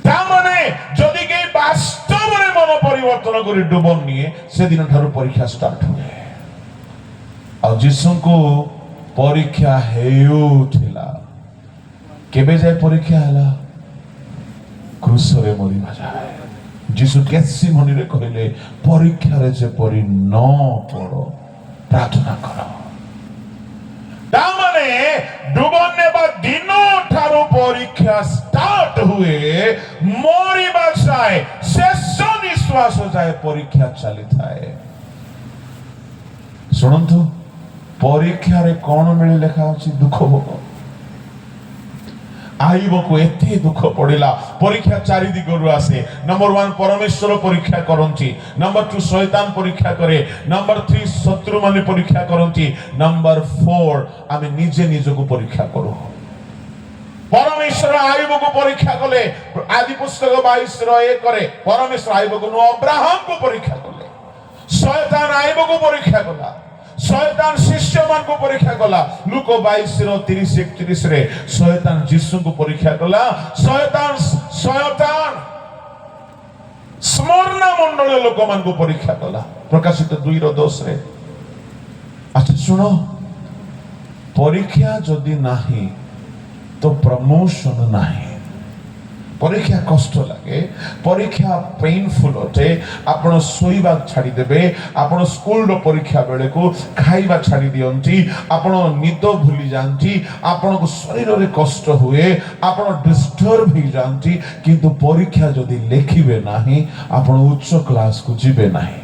ତାମାନେ ଯଦି କେହି ବାସ୍ତବରେ ମନ ପରିବର୍ତ୍ତନ କରି ଡୁବନ ନିଏ ସେଦିନ ଠାରୁ ପରୀକ୍ଷା ଷ୍ଟାର୍ଟ ହୁଏ। ଆଉ ଯୀଶୁଙ୍କୁ ପରୀକ୍ଷା ହେଉଥିଲା କେବେ ଯାଏ ପରୀକ୍ଷା ହେଲା କ୍ରୁଶରେ ମରିବା ଯାଏ। ଯୀଶୁ ଗେଥସିମନିରେ କହିଲେ ପରୀକ୍ଷାରେ ଯେପରି ନ ପଡ ପ୍ରାର୍ଥନା କର। ତାମାନେ ଡୁବନ ନେବା ଦିନ ଠାରୁ ପରୀକ୍ଷା ଷ୍ଟାର୍ଟ ହୁଏ, ମରିବା ଯାଏ ଶେଷ ନିଶ୍ୱାସ ଯାଏ ପରୀକ୍ଷା ଚାଲିଥାଏ। ଶୁଣନ୍ତୁ ପରୀକ୍ଷାରେ କଣ ମିଳେ ଲେଖା ଅଛି ଦୁଃଖ ଭୋଗ। ଆଇବକୁ ଏତେ ଦୁଃଖ ପଡିଲା। ପରୀକ୍ଷା ଚାରି ଦିଗରୁ ଆସେ। ନମ୍ବର 1 ପରମେଶ୍ୱର ପରୀକ୍ଷା କରନ୍ତି, ନମ୍ବର 2 ଶୈତାନ ପରୀକ୍ଷା କରେ, ନମ୍ବର 3 ଶତ୍ରୁମାନେ ପରୀକ୍ଷା କରନ୍ତି, ନମ୍ବର 4 ଆମେ ନିଜେ ନିଜକୁ ପରୀକ୍ଷା କରୁ। ପରମେଶ୍ୱର ଆଇବକୁ ପରୀକ୍ଷା କଲେ। ଆଦି ପୁସ୍ତକ 22:1 ପରମେଶ୍ୱର ଆଇବକୁ ନୁହଁ ଅବ୍ରାହମକୁ ପରୀକ୍ଷା କଲେ। ଶୈତାନ ଆଇବକୁ ପରୀକ୍ଷା କଲା, ଶୈତାନ ଶିଷ୍ୟମାନଙ୍କୁ ପରୀକ୍ଷା କଲା। ଲୁକ 22:30-31 ରେ ଶୈତାନ ଯୀଶୁଙ୍କୁ ପରୀକ୍ଷା କଲା। ଶୈତାନ ସ୍ମରଣା ମଣ୍ଡଳ ଲୋକମାନଙ୍କୁ ପରୀକ୍ଷା କଲା। ପ୍ରକାଶିତ 2:10 ରେ। ଆଚ୍ଛା ଶୁଣ, ପରୀକ୍ଷା ଯଦି ନାହିଁ ତ ପ୍ରମୋଶନ ନାହିଁ। ପରୀକ୍ଷା କଷ୍ଟ ଲାଗେ, ପରୀକ୍ଷା ପେନଫୁଲ ଅଟେ। ଆପଣ ଶୋଇବା ଛାଡ଼ିଦେବେ, ଆପଣ ସ୍କୁଲର ପରୀକ୍ଷା ବେଳକୁ ଖାଇବା ଛାଡ଼ି ଦିଅନ୍ତି, ଆପଣ ନିଦ ଭୁଲି ଯାଆନ୍ତି, ଆପଣଙ୍କୁ ଶରୀରରେ କଷ୍ଟ ହୁଏ, ଆପଣ ଡିଷ୍ଟର୍ବ ହେଇଯାଆନ୍ତି। କିନ୍ତୁ ପରୀକ୍ଷା ଯଦି ଲେଖିବେ ନାହିଁ ଆପଣ ଉଚ୍ଚ କ୍ଲାସକୁ ଯିବେ ନାହିଁ।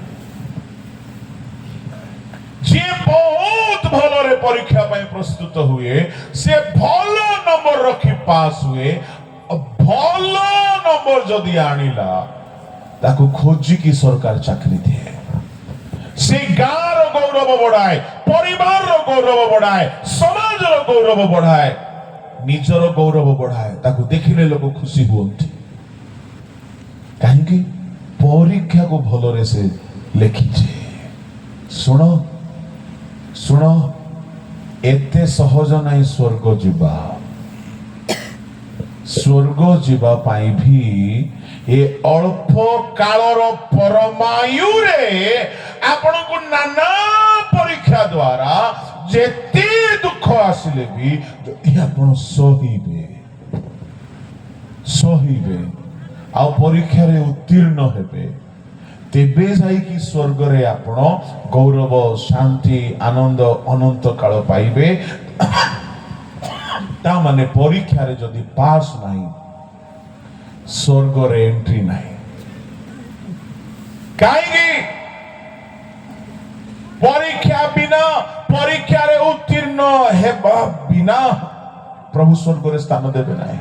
ଯିଏ ବହୁତ ଭଲରେ ପରୀକ୍ଷା ପାଇଁ ପ୍ରସ୍ତୁତ ହୁଏ ସେ ଭଲ ନମ୍ବର ରଖି ପାସ୍ ହୁଏ। ଭଲ ନମ୍ବର ଯଦି ଆଣିଲା ତାକୁ ଖୋଜିକି ସରକାର ଚାକିରି ଦିଏ। ସେ ଗାଁର ଗୌରବ ବଢାଏ, ପରିବାରର ଗୌରବ ବଢାଏ, ସମାଜର ଗୌରବ ବଢାଏ, ନିଜର ଗୌରବ ବଢାଏ। ତାକୁ ଦେଖିଲେ ଲୋକ ଖୁସି ହୁଅନ୍ତି। କାହିଁକି? ପରୀକ୍ଷାକୁ ଭଲରେ ସେ ଲେଖିଛି। ଶୁଣ ଶୁଣ, ଏତେ ସହଜ ନାହିଁ ସ୍ୱର୍ଗ ଯିବା। ସ୍ୱର୍ଗ ଯିବା ପାଇଁ ବି ଏ ଅଳ୍ପ କାଳର ପରମାୟୁରେ ଆପଣଙ୍କୁ ନାନା ପରୀକ୍ଷା ଦ୍ୱାରା ଯେତେ ଦୁଃଖ ଆସିଲେ ବି ଯଦି ଆପଣ ସହିବେ ଆଉ ପରୀକ୍ଷାରେ ଉତ୍ତୀର୍ଣ୍ଣ ହେବେ ତେବେ ଯାଇକି ସ୍ୱର୍ଗରେ ଆପଣ ଗୌରବ, ଶାନ୍ତି, ଆନନ୍ଦ ଅନନ୍ତ କାଳ ପାଇବେ। ତା ମାନେ ପରୀକ୍ଷାରେ ଯଦି ପାସ୍ ନାହିଁ ସ୍ୱର୍ଗରେ ଏଣ୍ଟ୍ରି ନାହିଁ। କାହିଁକି? ପରୀକ୍ଷା ବିନା, ପରୀକ୍ଷାରେ ଉତ୍ତୀର୍ଣ୍ଣ ହେବା ବିନା ପ୍ରଭୁ ସ୍ୱର୍ଗରେ ସ୍ଥାନ ଦେବେ ନାହିଁ।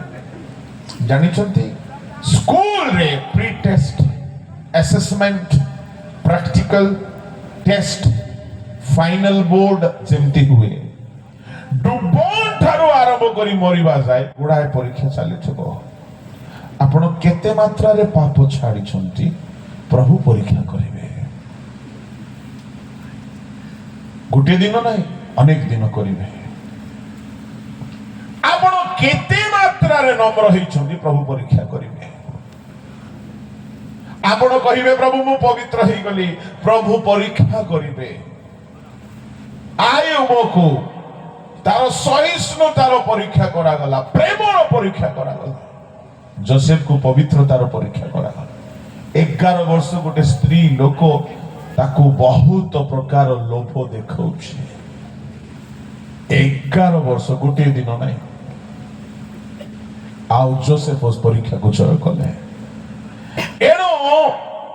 ଜାଣିଛନ୍ତି ସ୍କୁଲରେ pre test, assessment, practical test final board जेमती हुए डुबन ठारू आरंभ करी मरिबा जाए गुड़ाए परीक्षा चलीथिबो आपण केते मात्रा रे पाप छाड़ी छंती प्रभु परीक्षा करिवे गोटे दिन नहीं अनेक दिन करिवे आपण केते मात्रा रे नम्र होई छंती प्रभु परीक्षा करिवे आपण कहिबे प्रभु मु पवित्र होई गली प्रभु परीक्षा करिवे आयुब को तार सहिष्णुतार परीक्षा करा गला प्रेमर परीक्षा करा गला जोसेफ को पवित्रतार परीक्षा करा गला 11 वर्ष गोटे स्त्री लोक ताकू बहुत प्रकार लोभ देखाउछि 11 वर्ष गोटे दिन नहीं आउ जोसेफ उस परीक्षा को जय कले एनो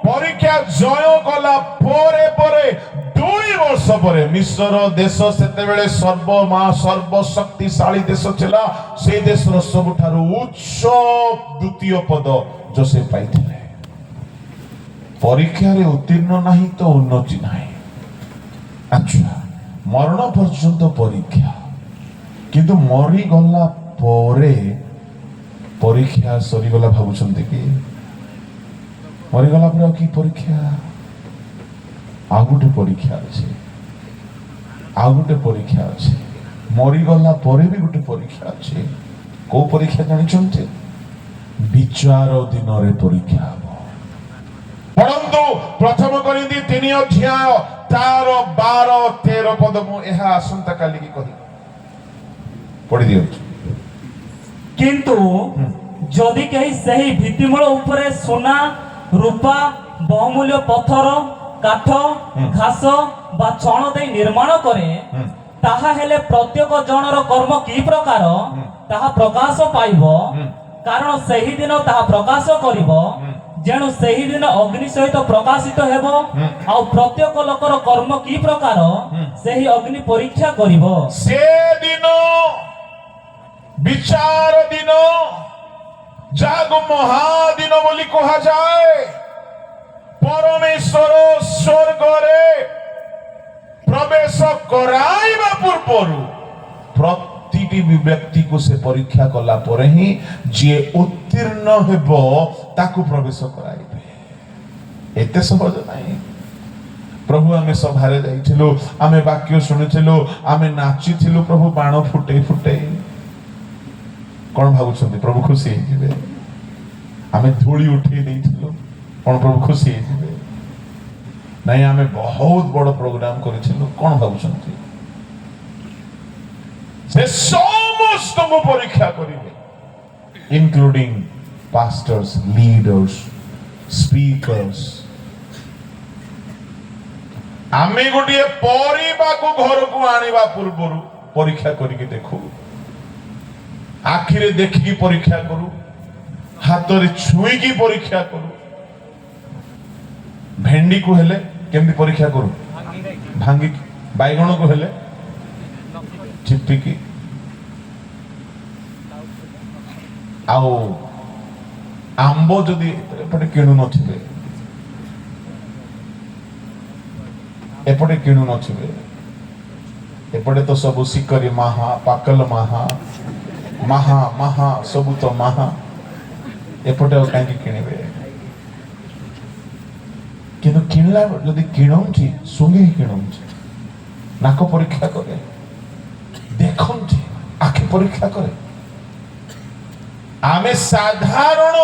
परीक्षा जय कला परे परे 2 वर्ष परे मिस्र देश सेते बेले सर्व शक्तिशाली देश थिला से देशर सबठारु उच्च द्वितीय पद जोसेफ पाइथिले परीक्षा रे उत्तीर्ण नहीं तो उन्नति नहीं अच्छा मरण पर्यंत परीक्षा किंतु मरी गला परे परीक्षा सरी गला भाबुछन्ते कि मरी गला परे की परीक्षा आ गोटे परीक्षा अच्छे आ गोटे परीक्षा अच्छे मरी गला परे भी गोटे परीक्षा अच्छे को परीक्षा जानिछन्ते विचार दिन रे परीक्षा हबो परंतु प्रथम करिंदी 3 अध्याय तार 12 13 पद मु एहा आसंता काली की कहि पढि दियो किंतु जदि कहीं सही भित्तिमूल उपरे सोना रूपा बहुमूल्य पत्थर काठ घास बा छण दे निर्माण करे ताहा हेले प्रत्येक जनर कर्म की प्रकार ताहा प्रकाश पाइबो कारण सही दिन ताहा प्रकाश करिबो जेणु सही दिन अग्नि सहित प्रकाशित हेबो आ प्रत्येक लोकर कर्म की प्रकार सही अग्नि परीक्षा करिबो से दिन विचार दिन जागो महादिन बोली कहा जाए परमेश्वर स्वर्ग रे प्रवेश कराइबा पूर्वरु प्रतिटी व्यक्ति को से परीक्षा कला परे ही जे उत्तीर्ण हेबो ताकू प्रवेश कराइबे एते सहज नहीं प्रभु आमे सभारे जाइथिलु आमे वाक्य सुनिथिलु आमे नाचिथिलु प्रभु बाण फुटे फुटे कौन भाबुछन्ती प्रभु खुशी हेजिबे आमे धूली उठी देइथिलु कौन प्रभु खुशी हेजिबे नहीं आमे बहुत बड़ प्रोग्राम करिथिलु कौन भाबुछन्ती से समस्त को परीक्षा करिवे इंक्लूडिंग पास्टर्स लीडर्स स्पीकर्स आमे गोटे परिबा को घर को आनिबा पूर्वरु परीक्षा करिके देखु आखिरे देखिकी परीक्षा करू हाथ रे छुई की परीक्षा करू भेंडी को हेले केमती परीक्षा करू भांगी बैगण को हेले चिप्पी की आओ आंबो जदि एपटे किणु नथिबे एपटे किणु नथिबे एपटे तो सब सिकरी माहा पाकल माहा महा महा सबु तो महा एपटे कहीं किणवे किंतु किणला जदि किणुची सुंगे किणुची नाक परीक्षा करे देखुंची आखि परीक्षा करे आमे साधारण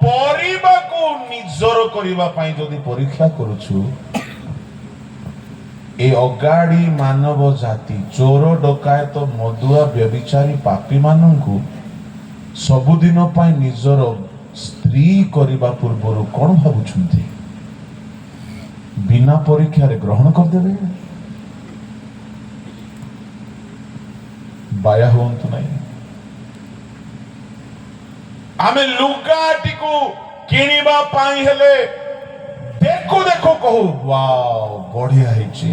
परिबा को निजर करिबा पई जदि परीक्षा करूछु ए अगाड़ी मानव जाति चोर डकायत मदुआ व्यभिचारी पापी मानंकु सबुदिन पाई निजर स्त्री करिबा पूर्वरु कोन भाबुछन्ती बिना परीक्षा रे ग्रहण कर देबे बाया होंतु नहीं आमे लुगाटी को किनिबा पाई हेले देखो देखो कहू वाओ बढ़िया हेची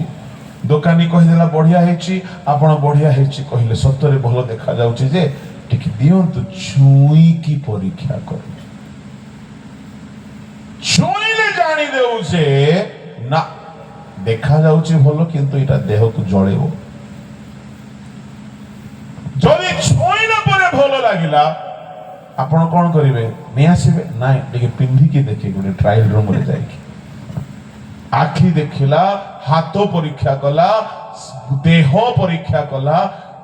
दुकानी कहिदेला बढ़िया हेची आपण बढ़िया हेची कहिले सत्तरे भलो देखा जाउची जे ठीक दियंतु छुई की परीक्षा कर छुईले जानी देउ जे ना দেখা যাଉଛି ଭଲ କିନ୍ତୁ ଏଇଟା ଦେହକୁ ଜଳେଇବ। ଯଦି ଛୁଇଁଲା ପରେ ଭଲ ଲାଗିଲା ଆପଣ କଣ କରିବେ? ନେଇ ଆସିବେ? ନାଇଁ, ଟିକେ ପିନ୍ଧିକି ଦେଖିବେ ଗୋଟେ ଟ୍ରାଏଲ ରୁମରେ ଯାଇକି। ଆଖି ଦେଖିଲା, ହାତ ପରୀକ୍ଷା କଲା, ଦେହ ପରୀକ୍ଷା କଲା,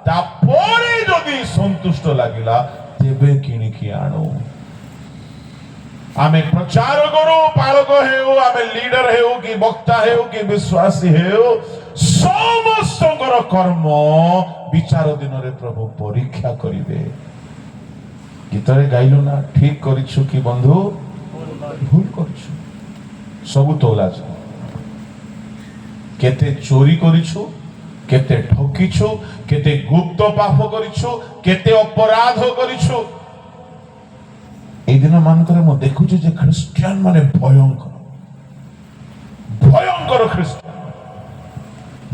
ତାପରେ ଯଦି ସନ୍ତୁଷ୍ଟ ଲାଗିଲା ତେବେ କିଣିକି ଆଣୁ। ଆମେ ପ୍ରଚାର କରୁ, ପାଳକ ହେଉ, ଆମେ ଲିଡର ହେଉ କି ବକ୍ତା ହେଉ କି ବିଶ୍ୱାସୀ ହେଉ, ସମସ୍ତଙ୍କର କର୍ମ ବିଚାର ଦିନରେ ପ୍ରଭୁ ପରୀକ୍ଷା କରିବେ। ଗୀତରେ ଗାଇଲୁ ନା, ଠିକ କରିଛୁ କି ବନ୍ଧୁ ଭୁଲ କରିଛୁ, ସବୁ ତୋଲାଯିବ। କେତେ ଚୋରି କରିଛୁ, କେତେ ଠକିଛୁ, କେତେ ଗୁପ୍ତ ପାପ କରିଛୁ, କେତେ ଅପରାଧ କରିଛୁ। এই দিন ମାନଙ୍କରେ ମୁଁ ଦେଖୁଛି ଯେ ଖ୍ରୀଷ୍ଟିଆନ ମାନେ ଭୟଙ୍କର ଖ୍ରୀଷ୍ଟିଆନ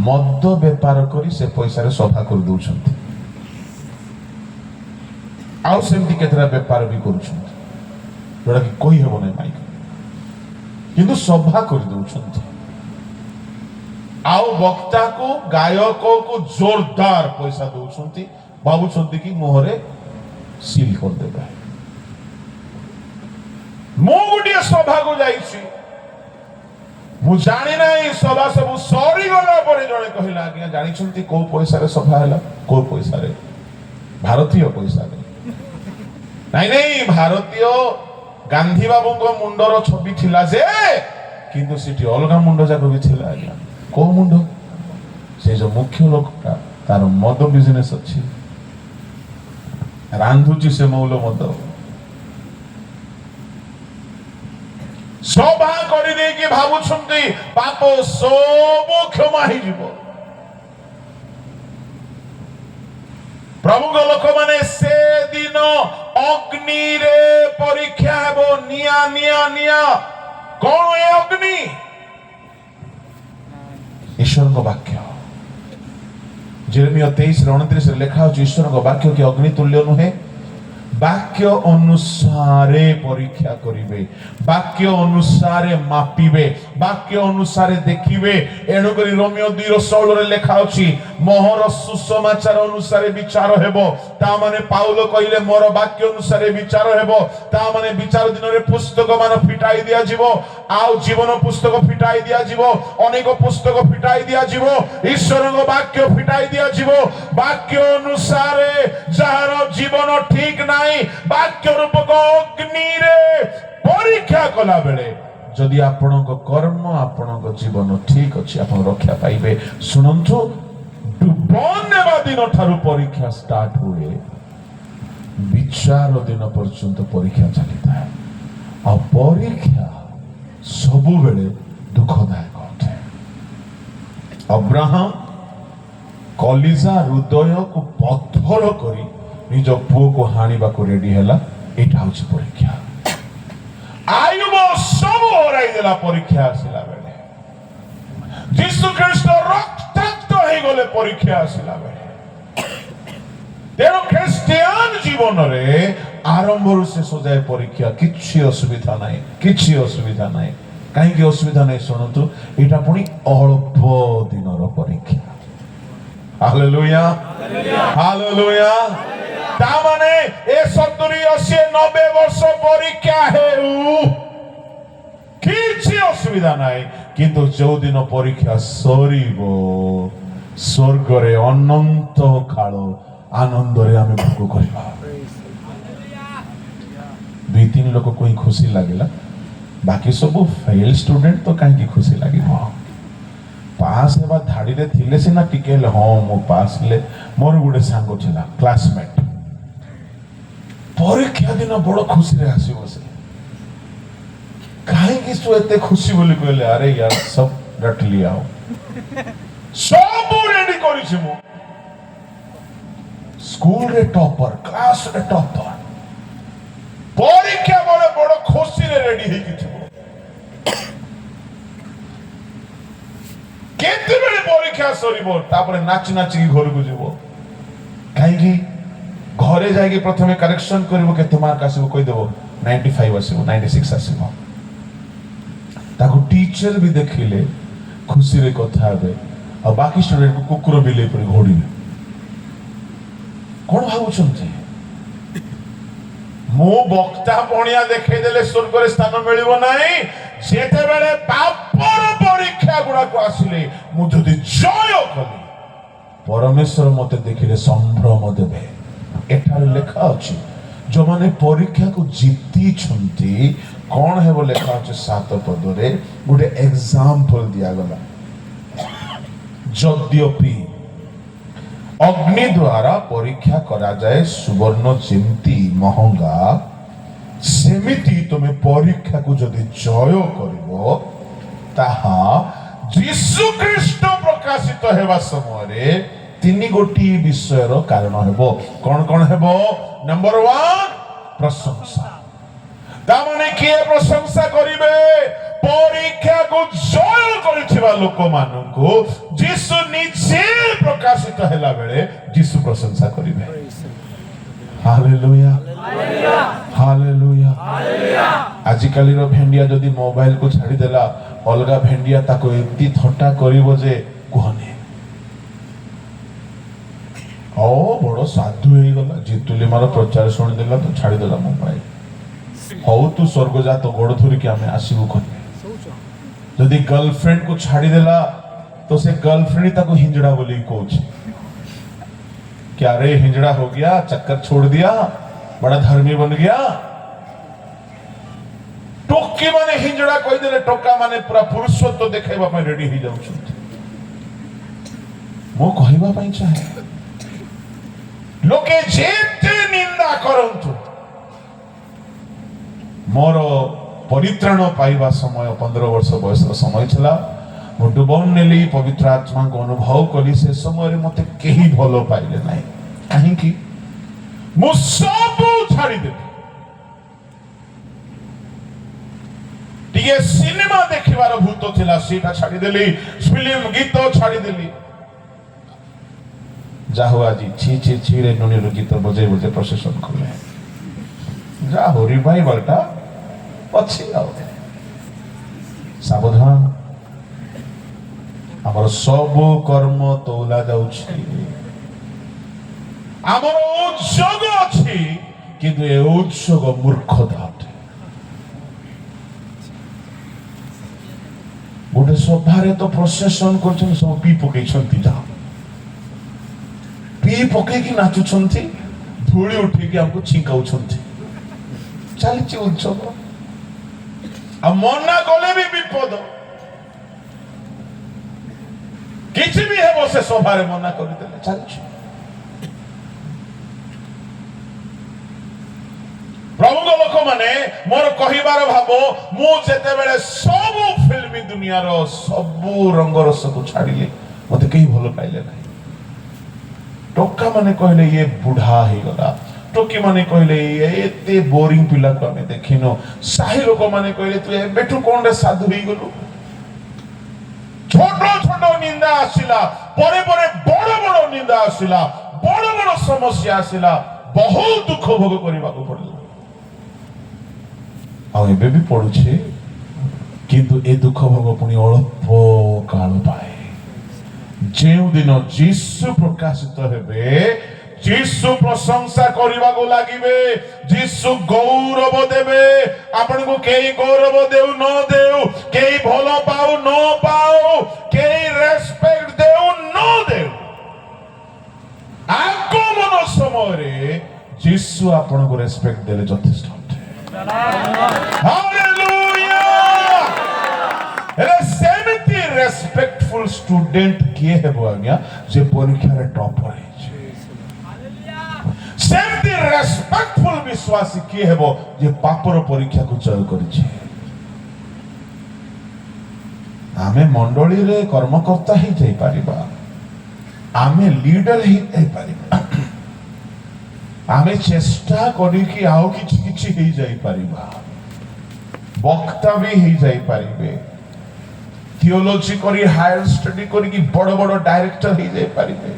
ମଦ ବେପାର କରି ସେ ପଇସାରେ ସଭା କରିଦଉଛନ୍ତି। ଆଉ ସେମିତି କେତେଟା ବେପାର ବି କରୁଛନ୍ତି ଯୋଉଟା କି କହିହେବ ନାହିଁ ମାଇକ, କିନ୍ତୁ ସଭା କରିଦଉଛନ୍ତି। ଆଉ ବକ୍ତାକୁ ଗାୟକକୁ ଜୋରଦାର ପଇସା ଦଉଛନ୍ତି, ଭାବୁଛନ୍ତି କି ମୁହଁରେ ସିଲ୍ କରିଦେବେ। ମୁଁ ଗୋଟିଏ ସଭାକୁ ଯାଇଛି, ମୁଁ ଜାଣି ନାହିଁ, ସଭା ସବୁ ସରିଗଲା ପରେ ଜଣେ କହିଲା, ଆଜ୍ଞା ଜାଣିଛନ୍ତି କୋଉ ପଇସାରେ ସଭା ହେଲା? କୋଉ ପଇସାରେ? ଭାରତୀୟ ପଇସାରେ। ନାଇଁ ନାଇଁ, ଭାରତୀୟ ଗାନ୍ଧୀ ବାବୁଙ୍କ ମୁଣ୍ଡର ଛବି ଥିଲା ଯେ, କିନ୍ତୁ ସେଠି ଅଲଗା ମୁଣ୍ଡ ଯାକ ବି ଥିଲା। ଆଜ୍ଞା କୋଉ ମୁଣ୍ଡ? ସେ ଯୋଉ ମୁଖ୍ୟ ଲୋକଟା, ତାର ମଦ ବିଜନେସ ଅଛି, ରାନ୍ଧୁଛି ସେ ମୌଲ ମଦ। ସଭା କରିଦେଇକି ଭାବୁଛନ୍ତି ପାପ ସବୁ କ୍ଷମା ହେଇଯିବ। ପ୍ରଭୁଙ୍କ ଲୋକମାନେ ସେଦିନ ଅଗ୍ନିରେ ପରୀକ୍ଷା ହେବ। ନିଆଁ ନିଆଁ ନିଆଁ। କଣ ଏ ଅଗ୍ନି? ଈଶ୍ୱରଙ୍କ ବାକ୍ୟ। ଯେରେମିୟା 23:29 ଲେଖା ଅଛି, ଈଶ୍ୱରଙ୍କ ବାକ୍ୟ କି ଅଗ୍ନି ତୁଲ୍ୟ ନୁହେଁ? ବାକ୍ୟ ଅନୁସାରେ ପରୀକ୍ଷା କରିବେ, ବାକ୍ୟ ଅନୁସାରେ ମାପିବେ, ବାକ୍ୟ ଅନୁସାରେ ଦେଖିବେ। ଏଣୁକରି ରୋମିଓ 2:16 ଲେଖା ଅଛି, ମୋହର ସୁସମାଚାର ଅନୁସାରେ ବିଚାର ହେବ। ତା ମାନେ ପାଉଲ କହିଲେ ମୋର ବାକ୍ୟ ଅନୁସାରେ ବିଚାର ହେବ। ତା ମାନେ ବିଚାର ଦିନରେ ପୁସ୍ତକ ମାନ ଫିଟାଇ ଦିଆଯିବ, ଆଉ ଜୀବନ ପୁସ୍ତକ ଫିଟାଇ ଦିଆଯିବ, ଅନେକ ପୁସ୍ତକ ଫିଟାଇ ଦିଆଯିବ, ଈଶ୍ୱରଙ୍କ ବାକ୍ୟ ଫିଟାଇ ଦିଆଯିବ। ବାକ୍ୟ ଅନୁସାରେ ଯାହାର ଜୀବନ ଠିକ ନାହିଁ, ବାକ୍ୟ ରୂପକ ଅଗ୍ନିରେ ପରୀକ୍ଷା କଲା ବେଳେ ଯଦି ଆପଣଙ୍କ କର୍ମ, ଆପଣଙ୍କ ଜୀବନ ଠିକ ଅଛି, ଆପଣ ରକ୍ଷା ପାଇବେ। ଶୁଣନ୍ତୁ, ଡୁବନ ନେବା ଦିନ ଠାରୁ ପରୀକ୍ଷା ଷ୍ଟାର୍ଟ ହୁଏ, ବିଚାର ଦିନ ପର୍ଯ୍ୟନ୍ତ ପରୀକ୍ଷା ଚାଲିଥାଏ। ଆଉ ପରୀକ୍ଷା ସବୁବେଳେ ଦୁଃଖଦାୟକ ଅଟେ। ଅବ୍ରାହମ କଲିଜା ହୃଦୟକୁ ପଥର କରି ନିଜ ପୁଅକୁ ହାଣିବାକୁ ରେଡି ହେଲା। ଏଇଟା ହଉଛି ପରୀକ୍ଷା। ଆୟୁବ ସବୁ ହରାଇ ଦେଲା ପରୀକ୍ଷା ଆସିଲା ବେଳେ। ଯୀଶୁ ଖ୍ରୀଷ୍ଟ ରକ୍ତାକ୍ତ ହେଇଗଲେ ପରୀକ୍ଷା ଆସିଲା ବେଳେ। ତେଣୁ ଖ୍ରୀଷ୍ଟିଆନ ଜୀବନରେ ଆରମ୍ଭରୁ ଶେଷ ଯାଏ ପରୀକ୍ଷା। କିଛି ଅସୁବିଧା ନାହିଁ, କିଛି ଅସୁବିଧା ନାହିଁ। କାହିଁକି ଅସୁବିଧା ନାହିଁ? ଶୁଣନ୍ତୁ, ଏଇଟା ପୁଣି ଅଳ୍ପ ଦିନର ପରୀକ୍ଷା। Hallelujah, hallelujah. ତା ମାନେ ଏ 70, 80, 90 ବର୍ଷ ପରୀକ୍ଷା ହେଉ, କିଛି ଅସୁବିଧା ନାହିଁ। କିନ୍ତୁ ଯୋଉ ଦିନ ପରୀକ୍ଷା ସରିବ, ସ୍ୱର୍ଗରେ ଅନନ୍ତ କାଳ ଆନନ୍ଦରେ ଆମେ ଭୋଗ କରିବା। 2-3 ଲୋକକୁ ହିଁ ଖୁସି ଲାଗିଲା, ବାକି ସବୁ ଫେଲ ଷ୍ଟୁଡେଣ୍ଟ ତ କାହିଁକି ଖୁସି ଲାଗିବ? ପାସ୍ ହେବା ଧାଡିରେ ଥିଲେ ସିନା ଟିକେ ହେଲେ ହଁ ମୁଁ ପାସ୍ ହେଲେ। ମୋର ଗୋଟେ ସାଙ୍ଗ ଥିଲା, କ୍ଲାସମେଟ, ପରୀକ୍ଷା ଦିନ ବଡ ଖୁସିରେ ଆସିବ ସେ। କାହିଁକି ତୁ ଏତେ ଖୁସି ବୋଲି କହିଲେ? ଆରେ ୟାର ସବ ଡଟ লিয়া, ସବୁ ରେଡି କରିଛି ମୁଁ। ସ୍କୁଲରେ ଟପର, କ୍ଲାସରେ ଟପର, ପରୀକ୍ଷା ବେଳେ ବଡ ଖୁସିରେ ରେଡି ହେଇକି ଥିବ। କେତେବେଳେ ପରୀକ୍ଷା ସରିବ ତାପରେ ନାଚି ନାଚିକି ଘରକୁ ଯିବ। କାହିଁକି? ଘରେ ଯାଇକି ପ୍ରଥମେ କରେକ୍ସନ କରିବ, କେତେ ମାର୍କ ଆସିବ କହିଦେବ, 95 ଆସିବ, 96 ଆସିବ। ତାକୁ ଟିଚର ବି ଦେଖିଲେ ଖୁସିରେ କଥା ହେବେ ଆଉ ବାକି ଷ୍ଟୁଡେଣ୍ଟକୁ କୁକୁର ବିଲେଇ ପରି ଘୋଡ଼ିବେ। କଣ ଭାବୁଛନ୍ତି? ମୁଁ ବକ୍ତା ପଣିଆ ଦେଖେଇଦେଲେ ସ୍ୱର୍ଗରେ ସ୍ଥାନ ମିଳିବ ନାହିଁ। ଯେତେବେଳେ ପାପର ପରୀକ୍ଷା ଗୁଡାକ ଆସିଲେ ମୁଁ ଯଦି ଜୟ କଲି, ପରମେଶ୍ୱର ମତେ ଦେଖିଲେ ସମ୍ଭ୍ରମ ଦେବେ। ଏଠାରେ ଲେଖା ଅଛି ଯୋଉମାନେ ପରୀକ୍ଷାକୁ ଜିତିଛନ୍ତି କଣ ହେବ ଲେଖା ଅଛି 7 ପଦରେ। ଗୋଟେ ଏକ୍ସାମ୍ପଲ ଦିଆଗଲା। ଯଦ୍ୟପି ଅଗ୍ନି ଦ୍ୱାରା ପରୀକ୍ଷା କରାଯାଏ ସୁବର୍ଣ୍ଣ ଯେମିତି ମହଙ୍ଗା, ସେମିତି ତୁମେ ପରୀକ୍ଷାକୁ ଯଦି ଜୟ କରିବ ତାହା ଯୀଶୁ ଖ୍ରୀଷ୍ଟ ପ୍ରକାଶିତ ହେବା ସମୟରେ 3 ଗୋଟି ବିଷୟର କାରଣ ହେବ। କଣ କଣ ହେବ? ନମ୍ବର 1 ପ୍ରଶଂସା। ତାମାନେ କିଏ ପ୍ରଶଂସା କରିବେ? ପରୀକ୍ଷାକୁ ଜୟ କରିଥିବା ଲୋକମାନଙ୍କୁ ଯୀଶୁ ନିଜେ ପ୍ରକାଶିତ ହେଲା ବେଳେ ଯୀଶୁ ପ୍ରଶଂସା କରିବେ। Hallelujah, hallelujah. ଆଜିକାଲିର ଭେଣ୍ଡିଆ ଯଦି ମୋବାଇଲକୁ ଛାଡ଼ିଦେଲା, ଅଲଗା ଭେଣ୍ଡିଆ ତାକୁ ଏମିତି ଥଟ୍ଟା କରିବ ଯେ କୁହନି। ବଡ ସାଧୁ ହେଇଗଲା, ଜିତୁଲି ମାର ପ୍ରଚାର ଶୁଣିଦେଲା ତ ଛାଡ଼ିଦେଲା ମୋବାଇଲ। ହଉ ତୁ ସ୍ୱର୍ଗଜାତ ଗୋଡ଼ ଧରିକି ଆମେ ଆସିବୁ କହିବେ। ଯଦି गर्लफ्रेंड को ଛାଡ଼ିଦେଲା तो से गर्लफ्रेंड ତାକୁ ହିଞ୍ଜଡ଼ା ବୋଲି କହୁଛି। क्या रे हिंजड़ा हो गया, चक्कर छोड़ दिया, बड़ा धर्मी बन गया। टोकी माने हिंजड़ा କହିଦେଲେ ଟୋକା ମାନେ ପୁରା ପୁରୁଷତ୍ୱ ଦେଖାଇବା ପାଇଁ ରେଡି ହେଇ ଯାଉଛନ୍ତି। ମୁଁ କହିବା ପାଇଁ ଚାହେଁ, ଲୋକେ ଯେତେ ନିନ୍ଦା କରନ୍ତୁ, ମୋର परित्राण पाइबा समय 15 वर्ष बयस समय थिला। मु डुबन नेली, पवित्र आत्मा को अनुभव कली। से समय मते केही भलो पाइले नाही। काहे कि मु सब छाड़ी देली। टिके सिनेमा देखिबार भूत थिला, सीटा छाड़ी देली। फिल्म गीत छाड़ी देली। जाहो आजी छी छी छी रे नोनी रो गीत बजे बजे प्रोसेशन कले। जाहो रिवाइवलटा अच्छी सावधान। आमर सब कर्म तौला जाउछि। आमर उद्योग अछि किंतु ए उद्योग मूर्खता अटे। गोटे सभारे तो प्रोसेशन करछन, सब पी पकेछंती, जा पी पकेकी नाचुछंती, धूली उठेकी हमको छिंकाउछंती। चलिछि उद्योग। मना कले भी विपद। किसी भी है वो से सभारे मना करदेले चलछि। प्रभु लोक माने मोर कहिबार भाबो, मु जेते बेले सब फिल्मी दुनिया रो सब रंग रस को छाड़िले, मते केही भलो पाइले नाही। टोका माने कहले ये बुढ़ा हे गला, टोकी माने कहले एते बोरिंग पिला को हमें देखिनो। साही लोक माने कहले तू एबेठू कोन रे साधु होई गलु। छोटो छोटो निंदा आसिला, परे परे बड़ बड़ निंदा आसिला, बड़ बड़ समस्या आसिला, बहुत दुख भोग करबा को पड़ला। आ एबे भी पड़ुछे, किंतु ए दुख भोग पुनी अल्प काल पाए। जेउ दिन यीशु प्रकाशित हेबे, यीशु प्रशंसा करबा को लागिबे, यीशु गौरव देबे। आपन को केई गौरव देउ न देउ, केई भलो पाउ न पाउ, केई रेस्पेक्ट देउ न देउ, आगमन समय रे यीशु आपन को रेस्पेक्ट देले यथेष्ट होते। हालेलुया। सेमिति रेस्पेक्टफुल स्टूडेंट किए हेबो आज्ञा जे परीक्षा रे टॉपर है। सेमती रेस्पेक्टफुल विश्वासी किए हेबो जे पापर परीक्षा को जय करिछि। आमे मंडली रे कर्मकर्ता ही जाई परिबा, आमे लीडर ही जाई परिबा, आमे चेष्टा करी कि आउ किछि किछि ही जाई परिबा, वक्ता भी ही जाई परिबे, थियोलॉजी करी हायर स्टडी करी कि बड़ बड़ डायरेक्टर ही जाई परिबे।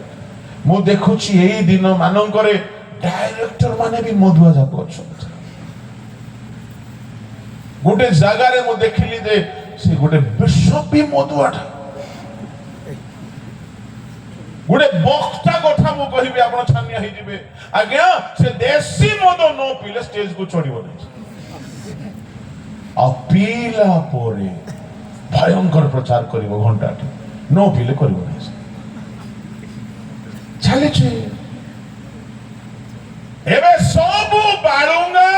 मु देखुछि एई दिन मानन करे डायरेक्टर माने भी मधुआ जाक अछंती। गोटे जगार मु देखिली जे से गोटे बिशप भी मधुआ। गोटे बक्ता कथा मु कहबी आपण छानिया हे जिवे आज्ञा से देसी मद न पीले स्टेज को चढ़िबो नहीं आ पीला पोरे भयंकर प्रचार करिवो घंटाटी न पीले करिवो नहीं चले छे एबे सबु बाळुंगा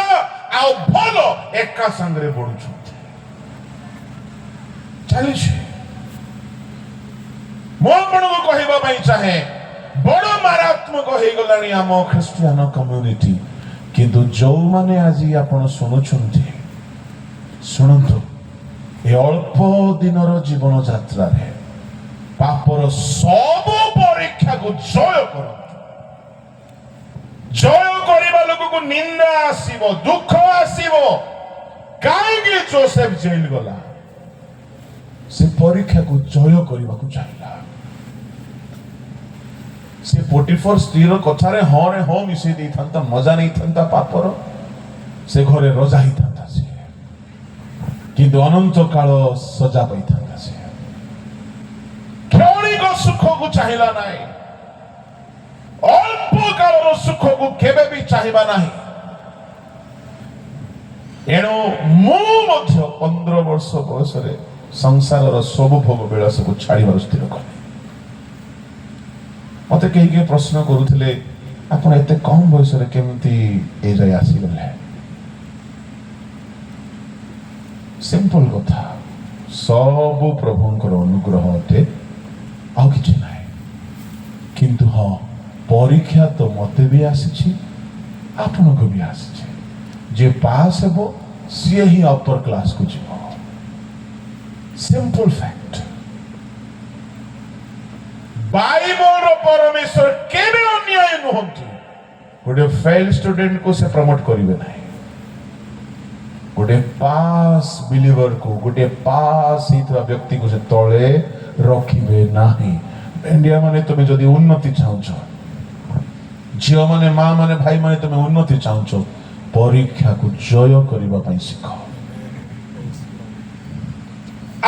आ भलो एका संगरे बढुछु चले छे मो आपनको कहबा पई चाहे बड़ मारात्मक हो गलानी आम ख्रिस्टियन कम्युनिटी किंतु जो माने आज आपण सुनुछंती सुनंतु ए अल्प दिनर जीवन यात्रा रे पापर सब परीक्षा को जय करंतु जय करिबा लोक को निंदा आसीबो दुख आसीबो काहेकि जोसेफ जेल गला से परीक्षा को जय करबा को चाहिला से पोटिफर स्त्रीर कथारे हाँ रे हाँ मिसे दे था मजा नहीं था पापर से घरे रजा ही था से किंतु अनंत काल सजा पाई था से क्षणिक सुख को चाहिला नहीं अल्प कालर सुख को केबे भी चाहिबा नहीं एणु मु मध्य 15 वर्ष बयस रे संसारर सब भोग विलास को छाड़िबार स्थिर कले मत कहीं प्रश्न करुले आपण एते कम बयस रे केमती ए जाय आसी गले सिंपल कथा सब प्रभुंकर अनुग्रह अटे आ किछि नाही किंतु हाँ परीक्षा तो मते भी आसी आपण को भी आसी जे पास हेबो सी ही अपर क्लास को जीवो सिंपल फैक्ट बाइबल परमेश्वर केबे अन्याय नुहंती गोटे फेल स्टूडेंट को से प्रमोट करिवे नाही गोटे पास बिलीवर को गोटे पास हितवा व्यक्ति को से तळे रखिबे नाही इंडिया माने तुमे जदी उन्नति चाहछो झियो माने मां माने भाई माने तुमे उन्नति चाहछो परीक्षा को जय करिबा पई सिखो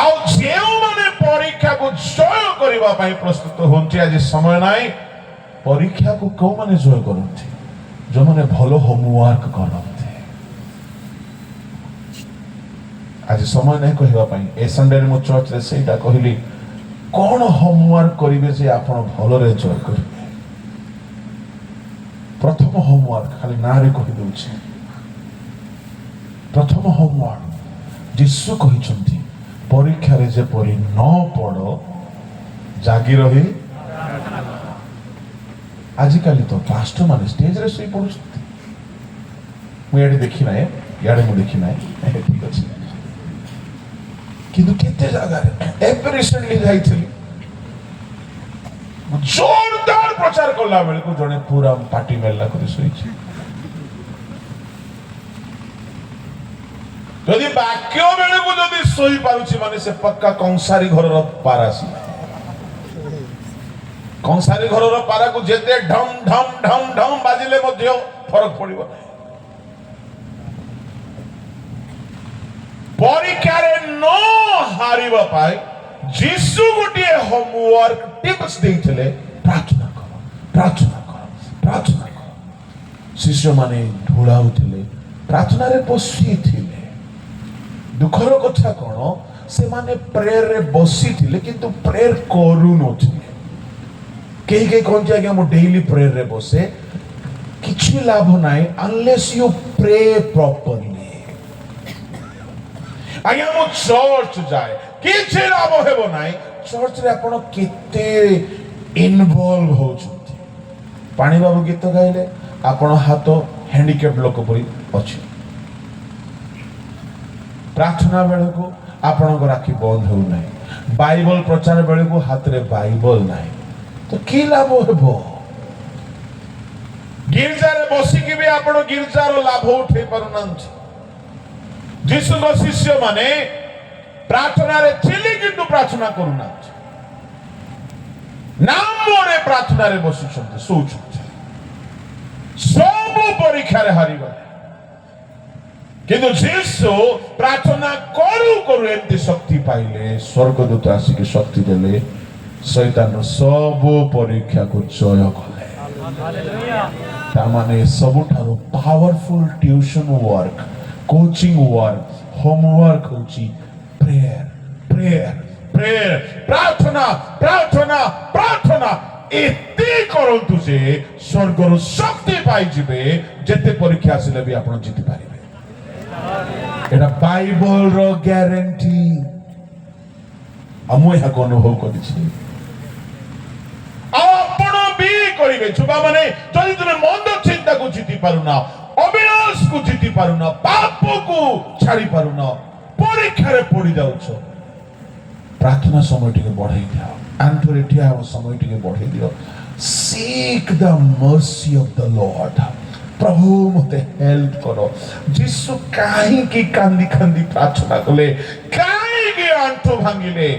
आउ जेउ माने परीक्षा को जय करिबा पई प्रस्तुत होंती आज समय नाही परीक्षा को को माने जय करंती जो माने भलो होमवर्क करंती आज समय नाही कहबा पई ए संडे रे मो चर्च रे सेटा कहली कोन होमवर्क करिवे जे आपण भलो रे जय करिवे प्रथम होमवर्क खाली ना रे कहि दउछि प्रथम होमवर्क यीशु कहिसंती परीक्षा रे जे परी न पड़ो जागी रही आजिकाली तो पास्टर माने स्टेज रे सोई पड़ुछंती मु याडे देखि नाय याडे मु देखि नाय ठीक अछि किंतु केते जागा रे एवरी रिसेंटली जाइथिली जोरदार प्रचार करला बेले को जने पूरा पार्टी मेला करि सोइछि यदि वाक्य बेले को यदि सोई पारुछि माने से पक्का कंसारी घरर पारासी कंसारी घरर पारा को जेते ढम ढम ढम ढम बाजिले मध्य फरक पड़िबो परीक्षा रे न हारिबा पाई जीसु गोटे होमवर्क टिप्स देइथिले प्रार्थना करो प्रार्थना करो प्रार्थना करो शिष्य माने ढोलाउथिले प्रार्थना रे बसिथिले दुखर कथा कौन से माने प्रेयर रे बसी थिले किंतु प्रेयर करू नथिले कई कई कोन जे आज्ञा मो डेली प्रेयर रे बसे किछि लाभ नाही अनलेस यू प्रे प्रॉपर्ली आज्ञा मो चर्च जाए किछि लाभ हेबो नाही चर्च रे आपण केते इन्वॉल्व हो छथि पानी बाबू गीत गाइले आपण हाथ हैंडिकैप लोक परी अछि प्रार्थना बेले को आपण राखी बंद हो नहीं बाइबल प्रचार बेले को हाथ रे बाइबल नहीं तो की लाभ हेबो गिरजा रे बसी की भी आपण गिरजार लाभ उठे परनंत जीसु को शिष्य माने प्रार्थना रे चिली किंतु प्रार्थना करूना नाम रे प्रार्थना रे बसी छथि सोचथि सब परीक्षा रे हारि गले किंतु जीसु प्रार्थना करू करू एमती शक्ति पाइले स्वर्गदूत आसिक शक्ति देले शैतान सबु परीक्षा को जय कले तामाने सबुठारो powerful tuition work coaching work homework होची प्रेयर प्रेयर प्रेयर प्रार्थना प्रार्थना प्रार्थना एते करंतु जे स्वर्गर शक्ति पाई जिबे जेते परीक्षा आसिले भी आपण जीति पारिबे एटा बाइबल रो ग्यारंटी हम यह अनुभव करिछि आपण भी करिवे छुबा माने जदि तुमे मंद चिंता को जीति पारुना अविनाश को जीति पारुना पाप को छाड़ी पारुना परीक्षा रे पड़ी जाउछो प्रार्थना समय टिके बढ़ाई दियो आंतरे ठिया हो समय टिके बढ़ाई दियो seek the mercy of the lord प्रभु मते हेल्प करो जिसु काहे की कांदी कांदी प्रार्थना कले काहे की आंठो भांगिले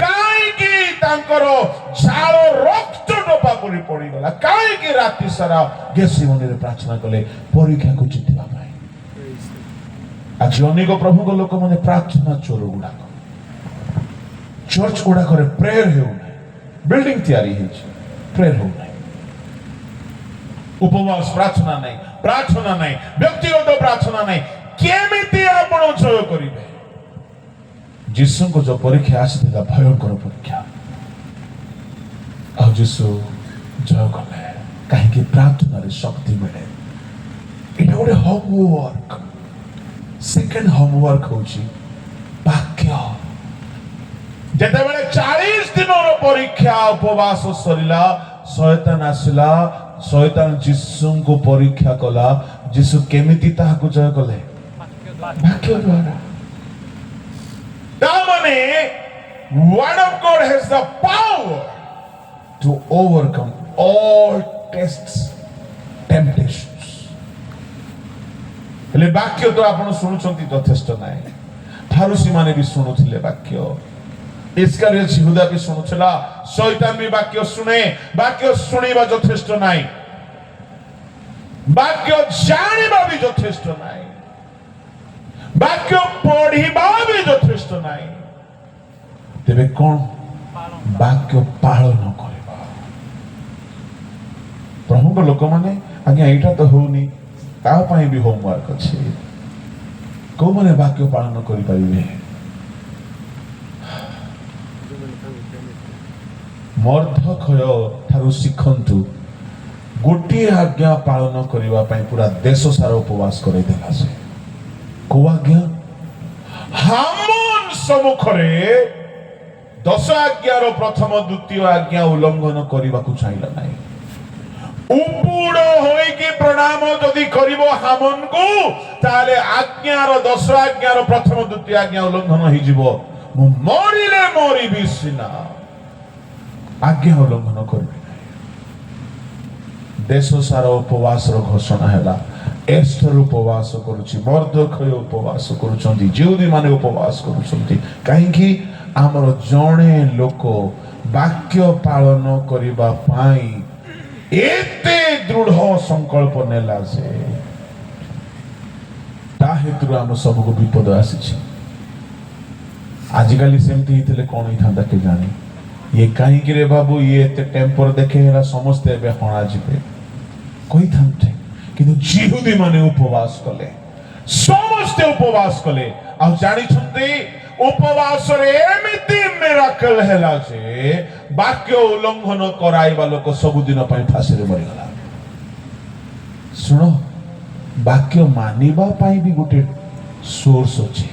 काहे की तांकरो झालो रक्त डोपा पड़ी पड़ी गला काहे की राति सारा गेसिमोनी रे प्रार्थना कले परीक्षा को जितिबा पाई आज अनेक प्रभु को लोक माने प्रार्थना चोर गुडा चर्च गुडा करे प्रेयर हेउ नै बिल्डिंग तयारी हेछि प्रेयर हेउ नै उपवास प्रार्थना नहीं व्यक्तिगत प्रार्थना नहीं केमिति आपण जय करिवे जिसु को जो परीक्षा आसीला भयंकर परीक्षा आ जिसु जय कले काहे कि प्रार्थना रे शक्ति मिले इटा गोटे होमवर्क सेकंड होमवर्क होची वाक्य जेते बेले 40 दिन रो परीक्षा उपवास सरिला शैतान आसिला शैतान जिसु को परीक्षा कला जिसु केमिति ताहा को जय कले वाक्य द्वारा तामाने word of God has the power to overcome all tests temptations ले वाक्य तो आपण सुनुचंती यथेष्ट नाही फारुसी माने भी सुनुथिले वाक्य इस्करियोत यहूदा भी सुनुथला शैतान भी वाक्य शुणे वाक्य शुणिबा यथेष्ट नाही वाक्य जानिबा भी यथेष्ट नाही वाक्य पढ़िबा भी यथेष्ट नाही तेबे कोन वाक्य पालन करबा प्रभु को लोक माने आज्ञा एटा तो होनी ता पई भी होमवर्क अछि को माने वाक्य पालन करि परिबे मर्धखय थारु शिखंतु गोटी आज्ञा पालन करबा पई पूरा देश सारा उपवास करे देला से को आज्ञा हामन सम्मुखरे 10 आज्ञार प्रथम द्वितीय आज्ञा उल्लंघन करबा को चाहिला नाही उपुड़ होई कि प्रणाम जदि करिवो हामन को ताले आज्ञार 10 आज्ञार प्रथम द्वितीय आज्ञा उल्लंघन होई जिवो मु मरिले मरि बिसिना आज्ञा उल्लंघन करबे देश सारा उपवास रो घोषणा हैला एस्टर उपवास करूची मर्दखय उपवास करूचंती जिउदी माने उपवास करूचंती काहे कि हमर जणे लोक वाक्य पालन करिबा पाई एते दृढ़ संकल्प नेला से ता हेतु हम सब को विपद आसीछि आजिकाली सेमती हितले कोन हिथांदा के जानी ये काहे कि रे बाबू ये एते टेम्पर देखे हेला समस्त एबे हणा जिबे कोई थांते किंतु जिहुदी माने उपवास कले समस्त उपवास कले आ जानि छंती उपवास रे एमिति मिराकल हेला जे वाक्य उल्लंघन कराइबा लोक सब दिन पई फांसी रे मरि गला सुनो वाक्य मानिबा पई भी गोटे सोर्स अछि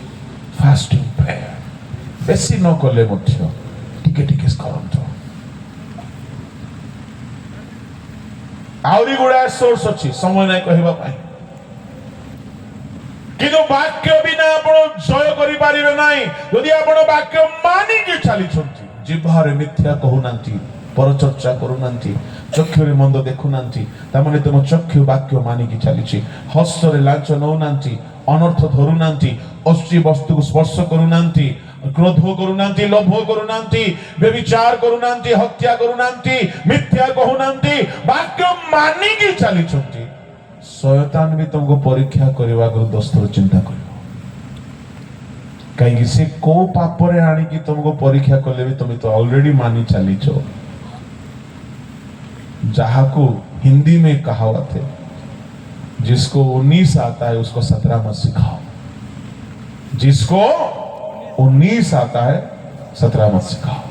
फास्टिंग प्रेयर बेसी न कले मध्य टिके टिके करंतो आउरी गुडा सोर्स अछि समय नै कहबा पई किंतु वाक्य बिना आपण जय करि पारिबे नाही यदि आपण वाक्य मानि के चली छंती जिभारे मिथ्या कहू नांती पर चर्चा करू नांती चक्षुरे मंद देखू नांती ता माने तुम चक्षु वाक्य मानि के चली छी हस्तरे लांच नौ नांती अनर्थ धरू नांती अश्ली वस्तु को स्पर्श करू नांती क्रोध करू नांती लोभ करू नांती व्यभिचार करू नांती हत्या करू नांती मिथ्या कहू नांती वाक्य मानि के चली छंती शैतान भी तुमको परीक्षा करबा को दोस्तर चिंता करियो कहीं से को पापरे आनी कि तुमको परीक्षा कले भी तुम्हें तो ऑलरेडी मानी चली छो। जहां को हिंदी में कहावत है, जिसको 19 आता है उसको 17 मत सिखाओ, जिसको 19 आता है 17 मत सिखाओ।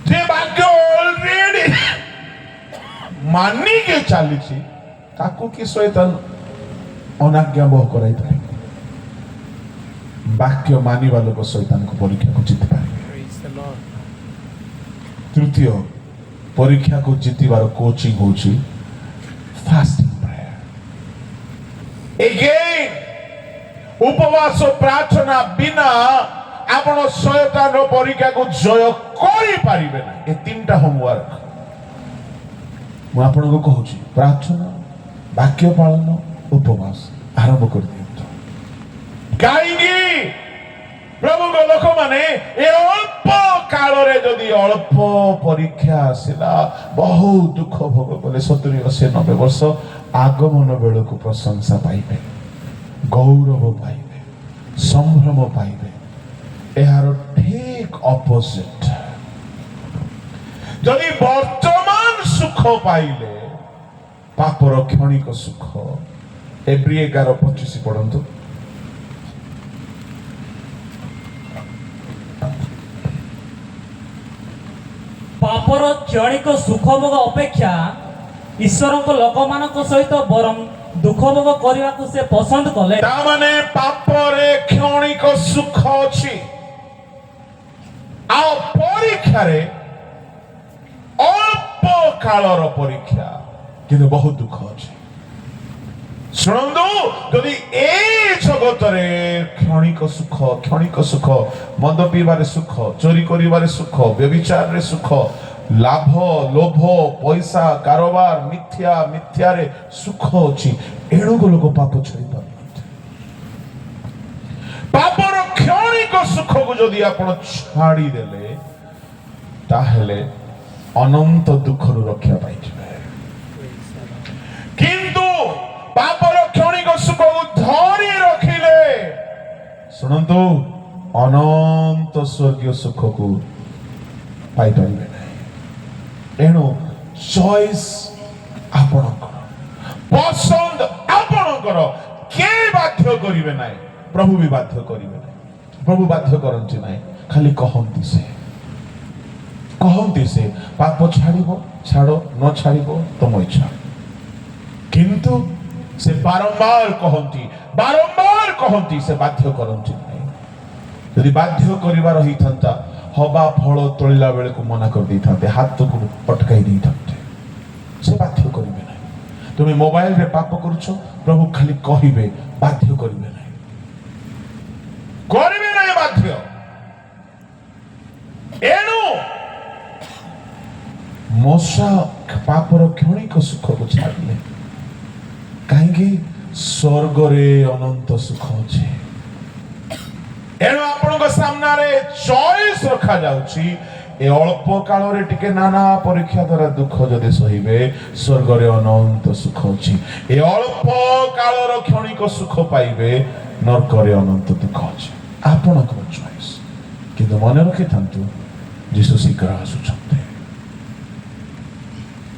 जे वाक्य ऑलरेडी मानी के चली छी ताकू की शैतान अनाज्ञा बह कराई पारे। वाक्य मानिबा लोक शैतान को परीक्षा को जीति पारे। तृतीय परीक्षा को जीतिबार कोचिंग होची फास्टिंग प्रेयर। अगेन उपवास प्रार्थना बिना आपण शैतान परीक्षा को जय करि पारिबे ना। ए तीनटा होमवर्क मु आपण को कहूची, प्रार्थना, वाक्य पालन, उपवास आरंभ कर दियंतु। कहीं प्रभु को लोक माने ए अल्प काल रे जदि अल्प परीक्षा आसिला बहुत दुख भोग कले 70 80 90 वर्ष आगमन बेल को प्रशंसा पाइबे, गौरव पाइबे, संभ्रम पाइबे। एहार ठीक ऑपोजिट जदि वर्तमान सुख पाइले पापर क्षणिक सुख। एब्री 11:25 पढ़ंतु। पापर क्षणिक सुख भोग अपेक्षा ईश्वर को लोक मान सहित बरम दुख भोग करने को से पसंद कले। तामाने पापरे क्षणिक सुख अछि आ परीक्षा रे अल्प कालर परीक्षा किंतु बहुत दुख अछि। शुणंदु यदि ए जगत रे क्षणिक सुख मद पीबारे सुख, चोरी करिबारे सुख, व्यभिचार रे सुख, लाभ लोभ पैसा कारोबार मिथ्या रे सुख अछि, एणु को लोक पाप छाड़ी पारनते। पापर क्षणिक सुख को यदि आपण छाड़ी देले ताहेले अनंत दुख रु रक्षा पाइबे। किंतु पापर क्षणिक सुख को धरी रखिले सुनंतु अनंत स्वर्गीय सुख को पाई पारिबे नहीं। एणु चॉइस आपणकर, पसंद आपणकर, के बाध्य करिवे नहीं, प्रभु भी बाध्य करिवे नहीं। प्रभु बाध्य करंती नहीं, खाली कहंती से पाप छाड़िबो छाड़ो, न छाड़िबो तुम इच्छा। किंतु से बारंबार कहंती से बाध्य करंती नहीं। यदि बाध्य करिवार ही थांता हवा फल तोलिला बेले को मना कर दी थांते, हाथ को पटकाई दी थांते। से बाध्य करिवे नहीं। तुम मोबाइल रे पाप करूछो, प्रभु खाली कहिबे, बाध्य करिवे नहीं, करिवे नहीं बाध्य। एणु मोसा पापर क्षणिक सुख को छाड़िले कहीं स्वर्ग रे अनंत सुख अछि। एणु आपन सामने चॉइस रखा जाउछि। ए अल्प काल रे टिके नाना परीक्षा द्वारा दुख जदि सहिबे, स्वर्ग रे अनंत सुख अछि। ए अल्प काल रो क्षणिक सुख पाइबे, नरक रे अनंत दुख अछि। आपन को चॉइस। किंतु मन रखि थांतु यीशु शीघ्र आसुछन्ते।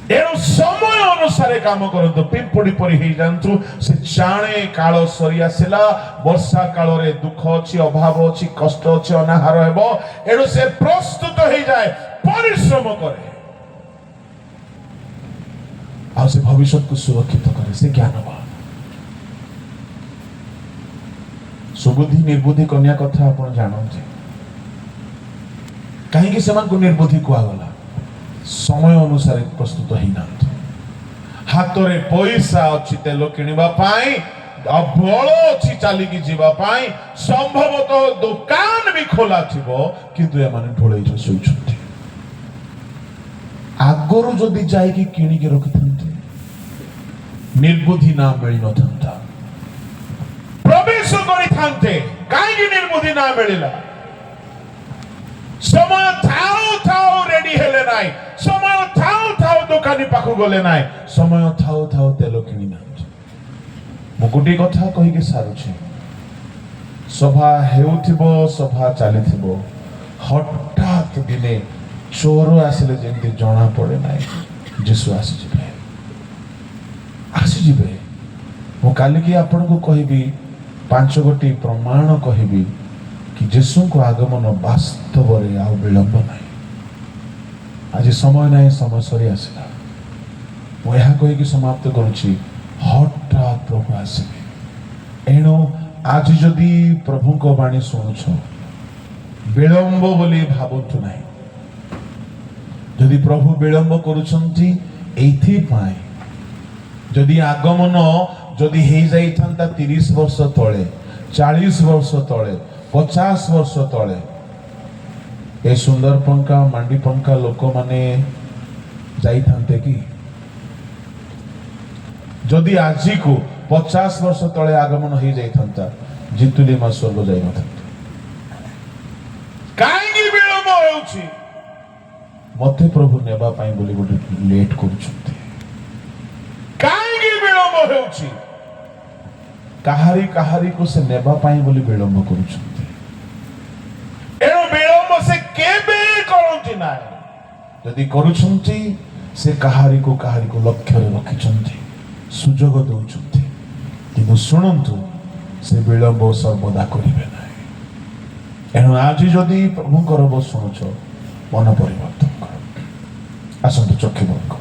एणु समय अनुसार काम करतु। पिंपड़ी परी ही जानतु से जाने काल सरी आसिला, वर्षा काल रे दुख अछि, अभाव अछि, कष्ट अछि, अनाहार हेबो। एणु से प्रस्तुत हो जाए, परिश्रम करे आ से भविष्य को सुरक्षित करे। से ज्ञानवान सुबुद्धि निर्बुद्धि कन्या कथा आपण जानते। कहीं से निर्बुद्धि कुआगला, समय अनुसार प्रस्तुत ही ना। हाथ में पैसा अच्छी तेल किणवा बल अच्छी चलिकी जावाई, संभवतः दुकान भी खोला थो किंतु एमाने ढोलई शोचते। आगरू जदि जाइकी किणिकी रखि थांते, निर्बुद्धि ना मिल न था, प्रवेश करि थांते। काहे निर्बुद्धि ना मिलिला? समय थाऊ रेडी हेले नाई, समय थाऊ दुकानी पाखु गले नाई, समय थाऊ तेल किणी ना। मु गोटे कथा कहिके सारुछि। ସଭା ହେଉଥିବ ସଭା ଚାଲିଥିବ ହଠାତ୍ ଦିନେ ଚୋର ଆସିଲେ ଯେମିତି ଜଣା ପଡେ ନାହିଁ ଯୀଶୁ ଆସିଯିବେ। ମୁଁ କାଲିକି ଆପଣଙ୍କୁ କହିବି 5 ଗୋଟି ପ୍ରମାଣ କହିବି କି ଯୀଶୁଙ୍କ ଆଗମନ ବାସ୍ତବରେ ଆଉ ବିଳମ୍ବ ନାହିଁ। ଆଜି ସମୟ ନାହିଁ, ସମୟ ସରି ଆସିଲା। ମୁଁ ଏହା କହିକି ସମାପ୍ତ କରୁଛି, ହଠାତ୍ ପ୍ରଭୁ ଆସିବେ। ଏଣୁ ଆଜି ଯଦି ପ୍ରଭୁଙ୍କ ବାଣୀ ଶୁଣୁଛ ବିଳମ୍ବ ବୋଲି ଭାବନ୍ତୁ ନାହିଁ। ଯଦି ପ୍ରଭୁ ବିଳମ୍ବ କରୁଛନ୍ତି ଏଇଥିପାଇଁ, ଯଦି ଆଗମନ ଯଦି ହେଇଯାଇଥାନ୍ତା 30 ବର୍ଷ ତଳେ, 40 ବର୍ଷ ତଳେ, 50 ବର୍ଷ ତଳେ, ଏ ସୁନ୍ଦର ପଙ୍କା ମାଣ୍ଡି ପଙ୍କା ଲୋକମାନେ ଯାଇଥାନ୍ତେ କି? ଯଦି ଆଜିକୁ 50 ବର୍ଷ ତଳେ ଆଗମନ ହେଇଯାଇଥାନ୍ତା ଜିତୁଲି ମା ସ୍ୱର୍ଗ ଯାଇନଥାନ୍ତା। କାହିଁକି ବିଳମ୍ବ ହେଉଛି? ମତେ ପ୍ରଭୁ ନେବା ପାଇଁ ବୋଲି ଗୋଟେ ଲେଟ୍ କରୁଛନ୍ତି। କାହିଁକି ବିଳମ୍ବ ହେଉଛି? କାହାରିକୁ ସେ ନେବା ପାଇଁ ବୋଲି ବିଳମ୍ବ କରୁଛନ୍ତି। ଏଣୁ ବିଳମ୍ବ ସେ କେବେ କରନ୍ତି ନାହିଁ। ଯଦି କରୁଛନ୍ତି ସେ କାହାରିକୁ ଲକ୍ଷ୍ୟରେ ରଖିଛନ୍ତି, ସୁଯୋଗ ଦେଉଛନ୍ତି। କିନ୍ତୁ ଶୁଣନ୍ତୁ, ସେ ବିଳମ୍ବ ସର୍ବଦା କରିବେ ନାହିଁ। ଏଣୁ ଆଜି ଯଦି ପ୍ରଭୁଙ୍କର ଶୁଣୁଛ ମନ ପରିବର୍ତ୍ତନ କର। ଆସନ୍ତୁ ଚକ୍ଷୁ ବନ୍ଦ କର।